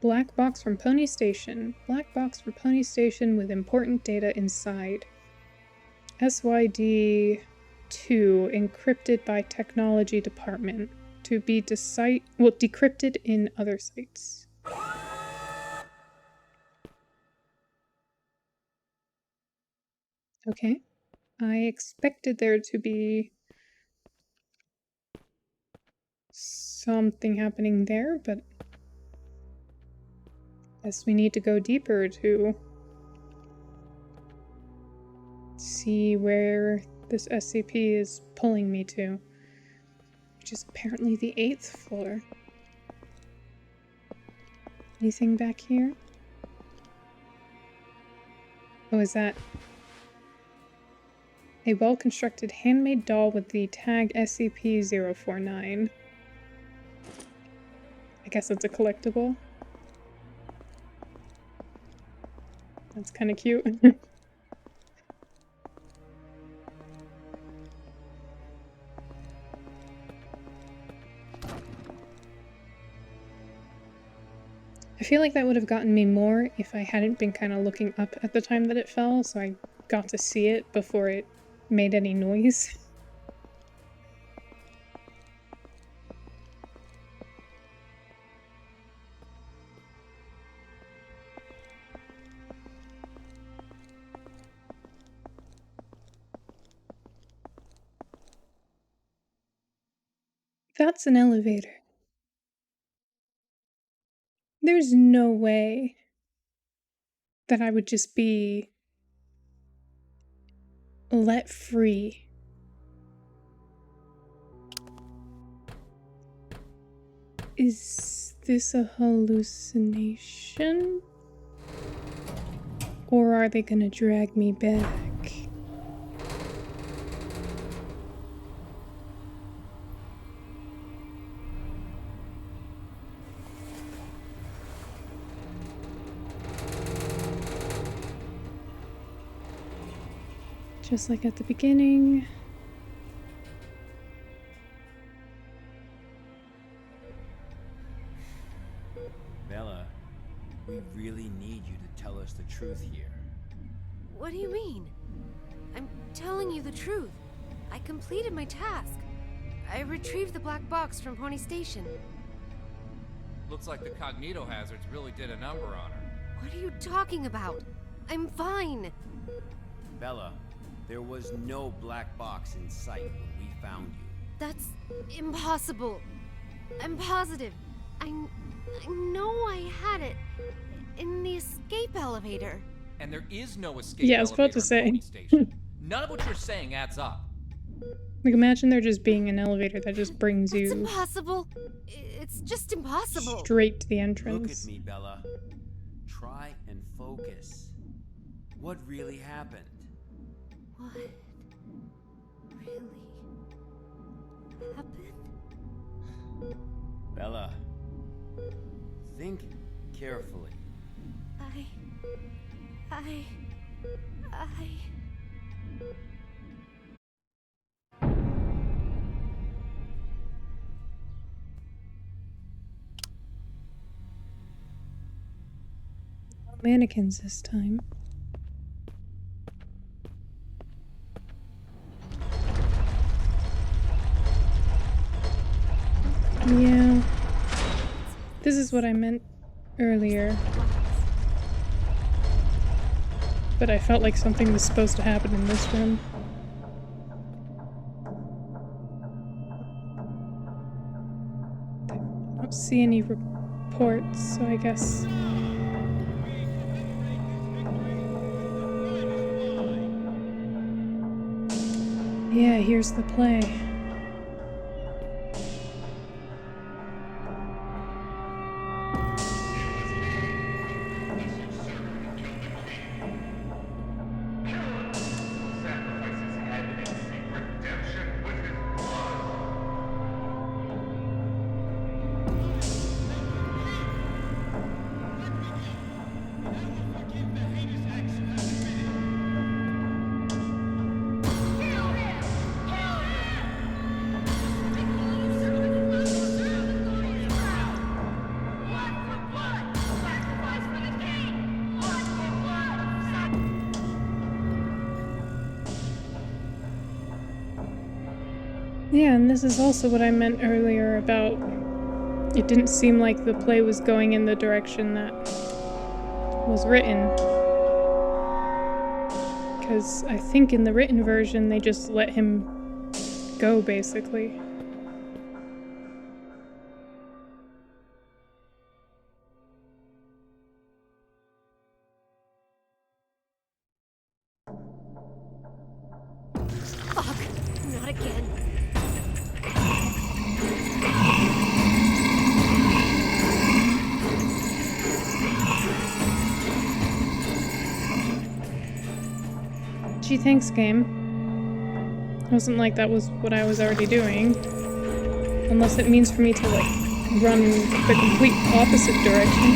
Black box from Pony Station. Black box for Pony Station with important data inside. SYD 2 encrypted by Technology Department to be decrypted in other sites. Okay. I expected there to be something happening there, but I guess we need to go deeper to see where this SCP is pulling me to, which is apparently the 8th floor. Anything back here? Oh, is that a well-constructed handmade doll with the tag SCP-049? I guess it's a collectible. That's kind of cute. I feel like that would have gotten me more if I hadn't been kind of looking up at the time that it fell, so I got to see it before it made any noise. That's an elevator. There's no way that I would just be let free. Is this a hallucination? Or are they gonna drag me back? Just like at the beginning. Bella, we really need you to tell us the truth here. What do you mean? I'm telling you the truth. I completed my task. I retrieved the black box from Pony Station. Looks like the cognito hazards really did a number on her. What are you talking about? I'm fine. Bella, there was no black box in sight when we found you. That's impossible. I'm positive. I know I had it in the escape elevator. And there is no escape Yeah, I was about to elevator in Pony say. Station. None of what you're saying adds up. Like, imagine there just being an elevator that just brings That's you impossible. It's just impossible. straight to the Look entrance. at me, Bella. Try and focus. What really happened? What really happened? Bella, think carefully. I... Mannequins this time. Yeah. This is what I meant earlier. But I felt like something was supposed to happen in this room. I don't see any reports, so I guess... Yeah, here's the play. Yeah, and this is also what I meant earlier about it didn't seem like the play was going in the direction that was written. Because I think in the written version they just let him go, basically. Fuck! Not again. Gee, thanks, game. It wasn't like that was what I was already doing. Unless it means for me to, like, run the complete opposite direction.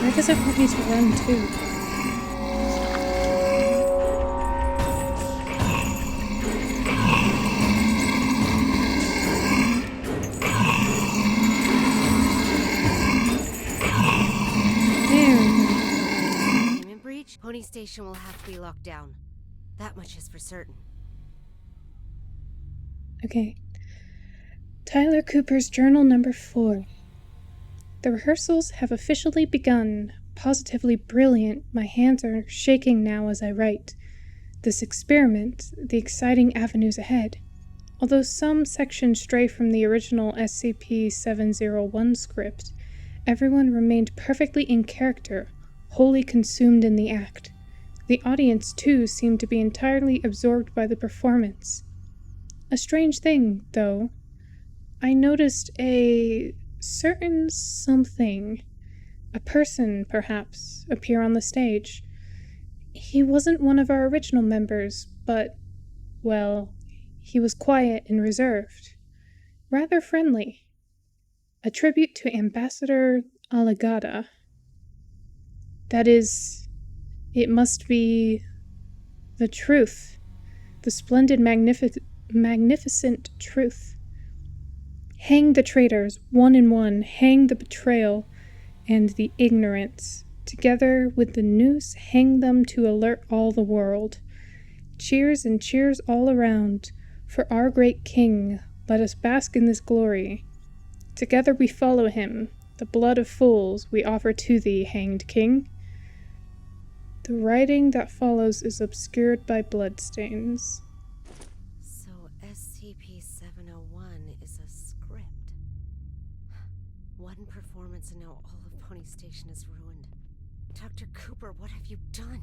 Where does it want me to run to? Pony Station will have to be locked down. That much is for certain. Okay. Tyler Cooper's journal number 4. The rehearsals have officially begun. Positively brilliant. My hands are shaking now as I write. This experiment, the exciting avenues ahead. Although some sections stray from the original SCP-701 script, everyone remained perfectly in character, wholly consumed in the act. The audience, too, seemed to be entirely absorbed by the performance. A strange thing, though. I noticed a certain something, a person, perhaps, appear on the stage. He wasn't one of our original members, but, well, he was quiet and reserved, rather friendly. A tribute to Ambassador Alagada. That is, it must be the truth, the splendid, magnificent truth. Hang the traitors, one in one, hang the betrayal and the ignorance. Together with the noose, hang them to alert all the world. Cheers and cheers all around. For our great king, let us bask in this glory. Together we follow him. The blood of fools we offer to thee, hanged king. The writing that follows is obscured by bloodstains. So SCP-701 is a script. One performance and now all of Pony Station is ruined. Dr. Cooper, what have you done?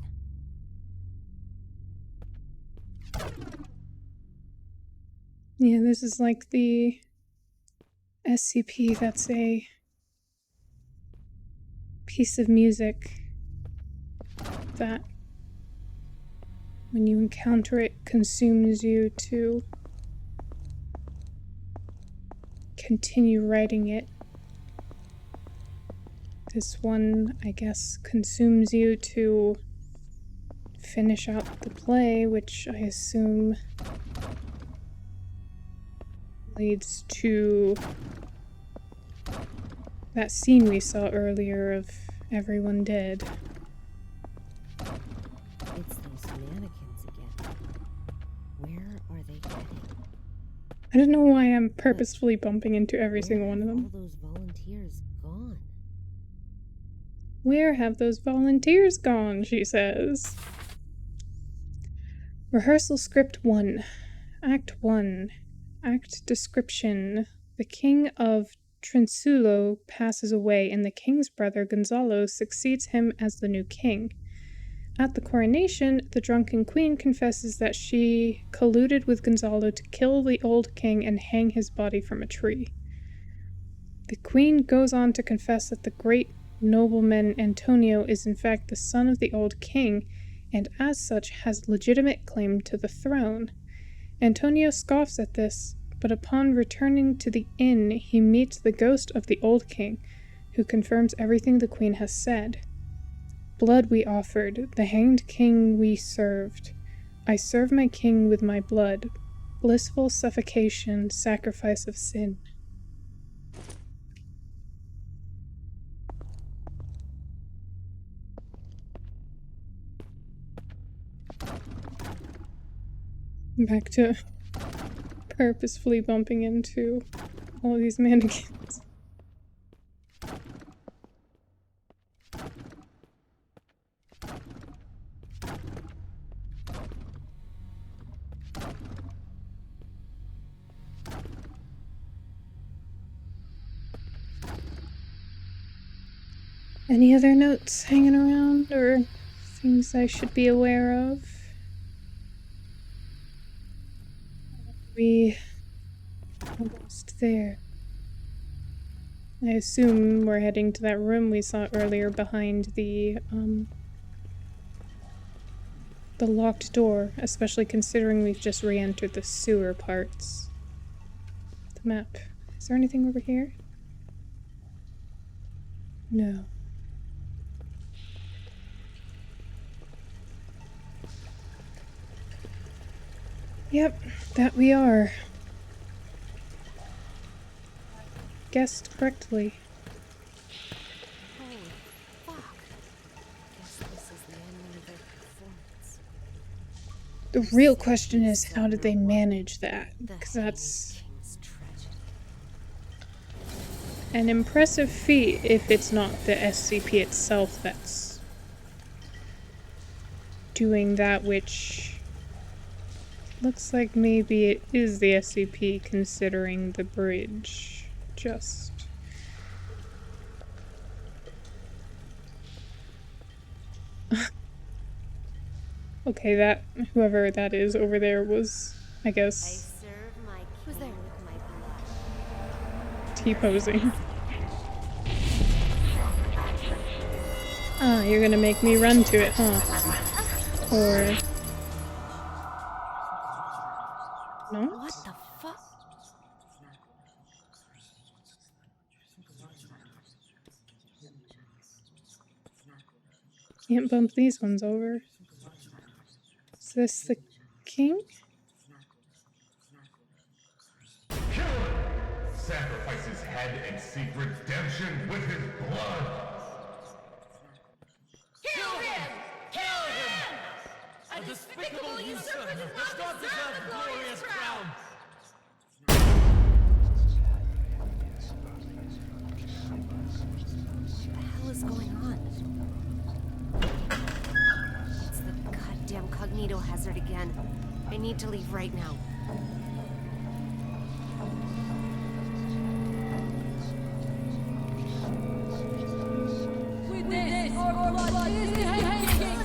Yeah, this is like the SCP that's a piece of music that, when you encounter it, consumes you to continue writing it. This one, I guess, consumes you to finish out the play, which I assume leads to that scene we saw earlier of everyone dead. It's those mannequins again. Where are they heading? I don't know why I'm purposefully bumping into every single one of them. All those volunteers gone? Where have those volunteers gone? She says. Rehearsal script 1. Act 1. Act description. The king of Trinsulo passes away and the king's brother Gonzalo succeeds him as the new king. At the coronation, the drunken queen confesses that she colluded with Gonzalo to kill the old king and hang his body from a tree. The queen goes on to confess that the great nobleman Antonio is in fact the son of the old king and as such has legitimate claim to the throne. Antonio scoffs at this, but upon returning to the inn, he meets the ghost of the old king, who confirms everything the queen has said. Blood we offered, the hanged king we served. I serve my king with my blood. Blissful suffocation, sacrifice of sin. Back to purposefully bumping into all these mannequins. Any other notes hanging around or things I should be aware of? We almost there. I assume we're heading to that room we saw earlier behind the locked door, especially considering we've just re-entered the sewer parts. The map. Is there anything over here? No. Yep, that we are. Guessed correctly. Holy fuck. Guess this is the end of their The real question is, how did they manage that? Because that's an impressive feat if it's not the SCP itself that's doing that, which looks like maybe it is the SCP considering the bridge. Just... okay, that, whoever that is over there was, I guess, T-posing. Ah, you're gonna make me run to it, huh? Or... not? What the fuck? Can't bump these ones over. Is this the king? Sacrifice his head and seek redemption with his blood! Kill him! Kill him! A despicable usurper does not deserve the glorious crown! What the hell is going on? It's the goddamn cognito hazard again. I need to leave right now. With this, our blood is hanging!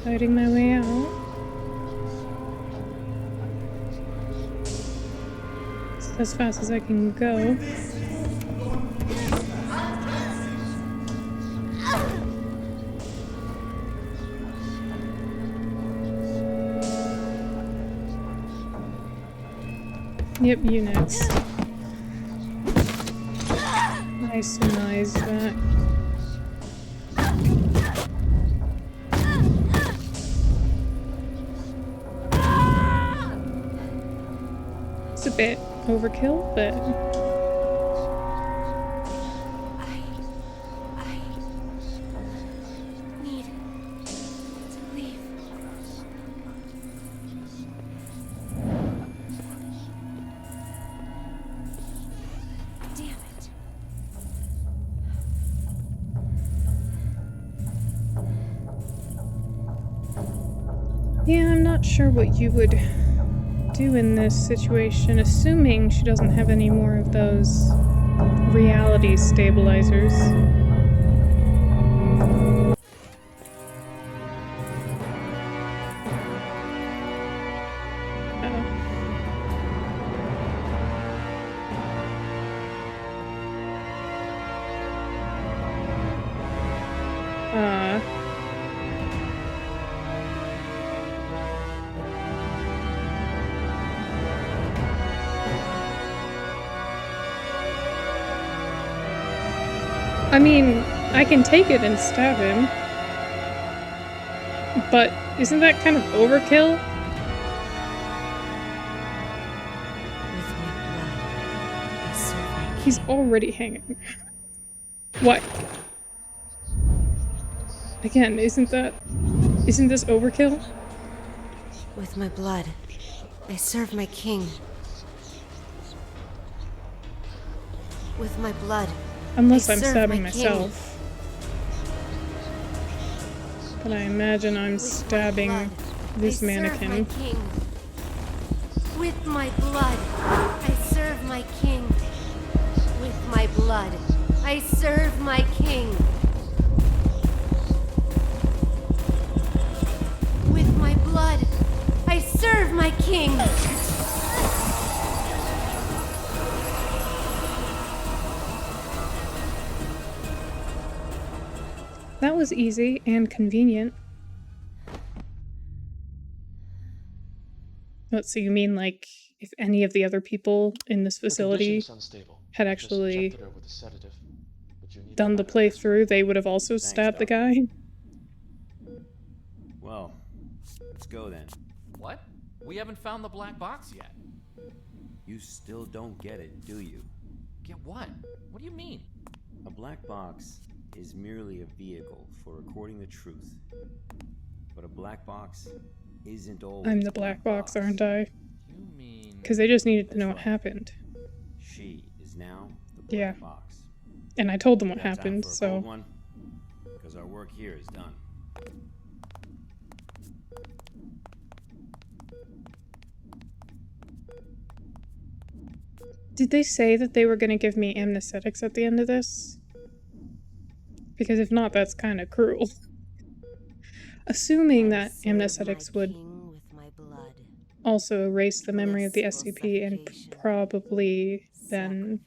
Fighting my way out. It's as fast as I can go. Yep, you next. I surmise that. It's a bit overkill, but... I need to leave. Damn it. Yeah, I'm not sure what you would do in this situation, assuming she doesn't have any more of those reality stabilizers. I mean, I can take it and stab him, but isn't that kind of overkill? With my blood, I serve my king. He's already hanging. What? Again, isn't this overkill? With my blood, I serve my king. With my blood, Unless I I'm serve stabbing my king. myself. But I imagine I'm With my stabbing blood, this I mannequin. Serve my king. With my blood, I serve my king. With my blood, I serve my king. With my blood, I serve my king. That was easy and convenient. What, so you mean like if any of the other people in this facility had actually done the playthrough, they would have also stabbed the guy? Well, Let's go then. What? We haven't found the black box yet. You still don't get it, do you? Get what? What do you mean? A black box is merely a vehicle for recording the truth. But a black box isn't always I'm the black box, aren't I? You mean... Because they just needed to know That's what right. happened. She is now the black Yeah. box. And I told them what Got time happened, for a so... cold one? Because our work here is done. Did they say that they were going to give me amnesthetics at the end of this? Because if not, that's kind of cruel. Assuming that amnesthetics would also erase the memory of the SCP and probably then,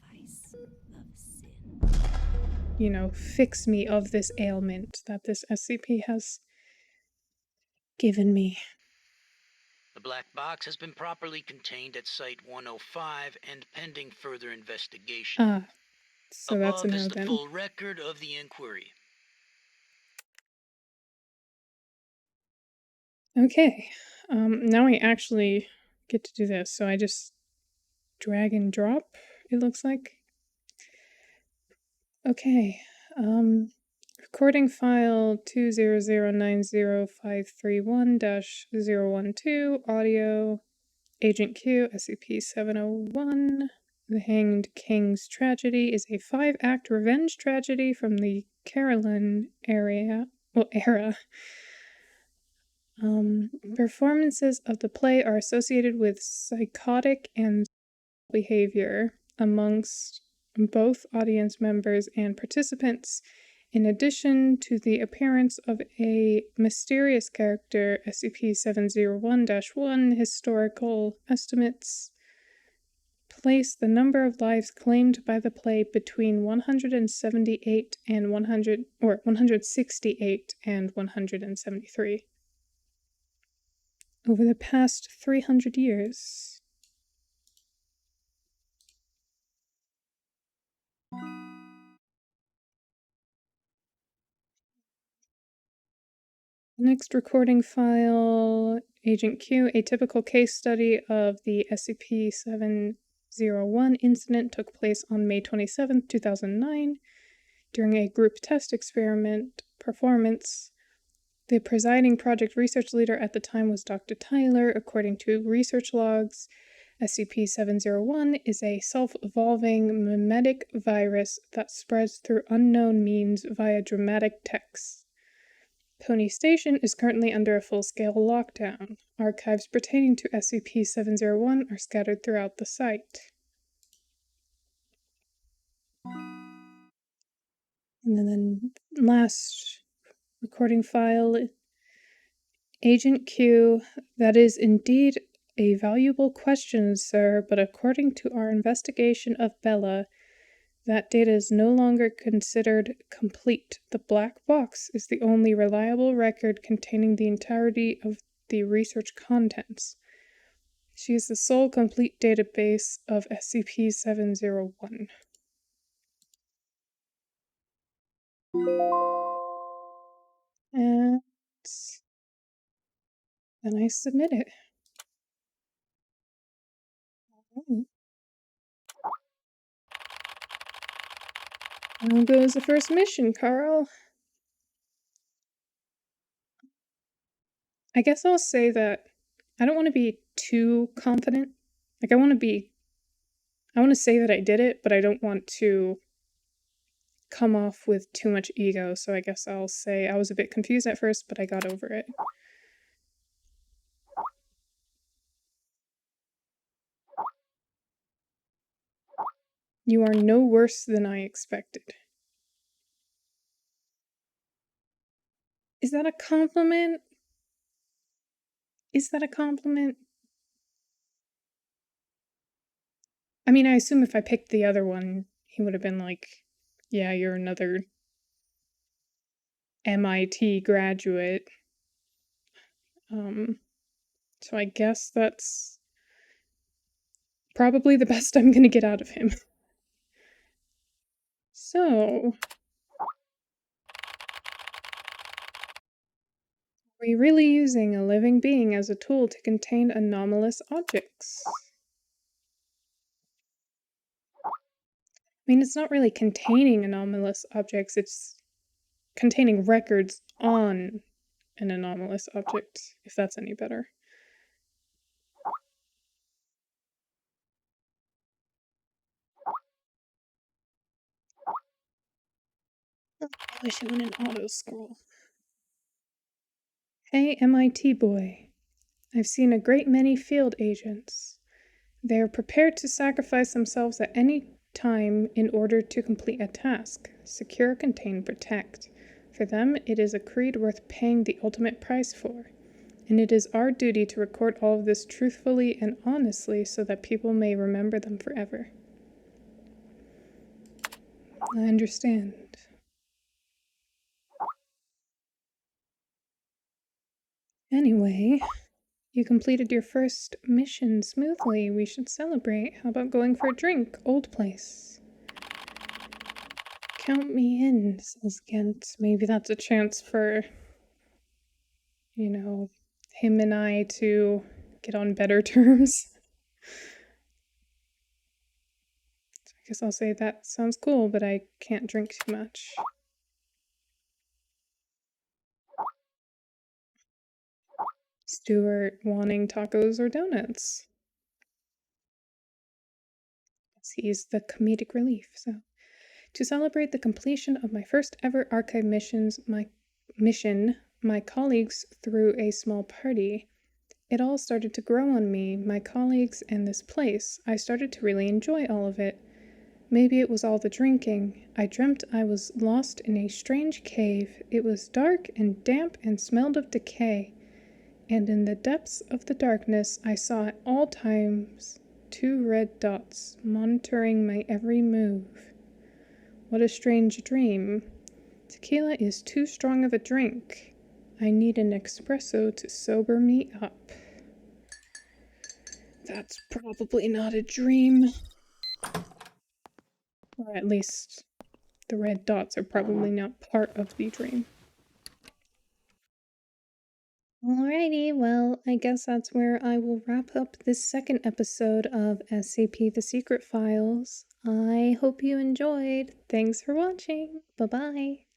you know, fix me of this ailment that this SCP has given me. The black box has been properly contained at Site 105 and pending further investigation. Ah, so that's a Above no is the then. full record of the inquiry. Okay, now I actually get to do this, so I just drag and drop, it looks like. Okay, recording file 200905331-012, audio, Agent Q, SCP-701. The Hanged King's Tragedy is a 5-act revenge tragedy from the Caroline era. Performances of the play are associated with psychotic and behavior amongst both audience members and participants, in addition to the appearance of a mysterious character. SCP-701-1 historical estimates place the number of lives claimed by the play between 178 and 168 and 173 over the past 300 years. Next recording file, Agent Q, a typical case study of the SCP-701 incident took place on May 27, 2009. During a group test experiment performance, the presiding project research leader at the time was Dr. Tyler. According to research logs, SCP-701 is a self-evolving mimetic virus that spreads through unknown means via dramatic texts. Pony Station is currently under a full-scale lockdown. Archives pertaining to SCP-701 are scattered throughout the site. And then last recording file, Agent Q, that is indeed a valuable question, sir, but according to our investigation of Bella, that data is no longer considered complete. The black box is the only reliable record containing the entirety of the research contents. She is the sole complete database of SCP-701. And then I submit it. How goes the first mission, Carl? I guess I'll say that I don't want to be too confident. Like, I want to say that I did it, but I don't want to come off with too much ego, so I guess I'll say I was a bit confused at first, but I got over it. You are no worse than I expected. Is that a compliment? Is that a compliment? I mean, I assume if I picked the other one, he would have been like, yeah, you're another MIT graduate. So I guess that's probably the best I'm gonna get out of him. So... we really using a living being as a tool to contain anomalous objects? I mean, it's not really containing anomalous objects, it's containing records on an anomalous object, if that's any better. I wish it wouldn't auto-scroll. Hey, MIT boy. I've seen a great many field agents. They are prepared to sacrifice themselves at any time in order to complete a task. Secure, contain, protect. For them, it is a creed worth paying the ultimate price for. And it is our duty to record all of this truthfully and honestly so that people may remember them forever. I understand. Anyway, you completed your first mission smoothly. We should celebrate. How about going for a drink? Old place. Count me in, says Gent. Maybe that's a chance for, you know, him and I to get on better terms. So I guess I'll say that sounds cool, but I can't drink too much. Stuart wanting tacos or donuts. He's the comedic relief, so. To celebrate the completion of my first ever archive mission, my colleagues threw a small party. It all started to grow on me, my colleagues and this place. I started to really enjoy all of it. Maybe it was all the drinking. I dreamt I was lost in a strange cave. It was dark and damp and smelled of decay. And in the depths of the darkness, I saw at all times 2 red dots monitoring my every move. What a strange dream. Tequila is too strong of a drink. I need an espresso to sober me up. That's probably not a dream. Or at least the red dots are probably not part of the dream. Alrighty, well, I guess that's where I will wrap up this second episode of SCP The Secret Files. I hope you enjoyed. Thanks for watching. Bye-bye.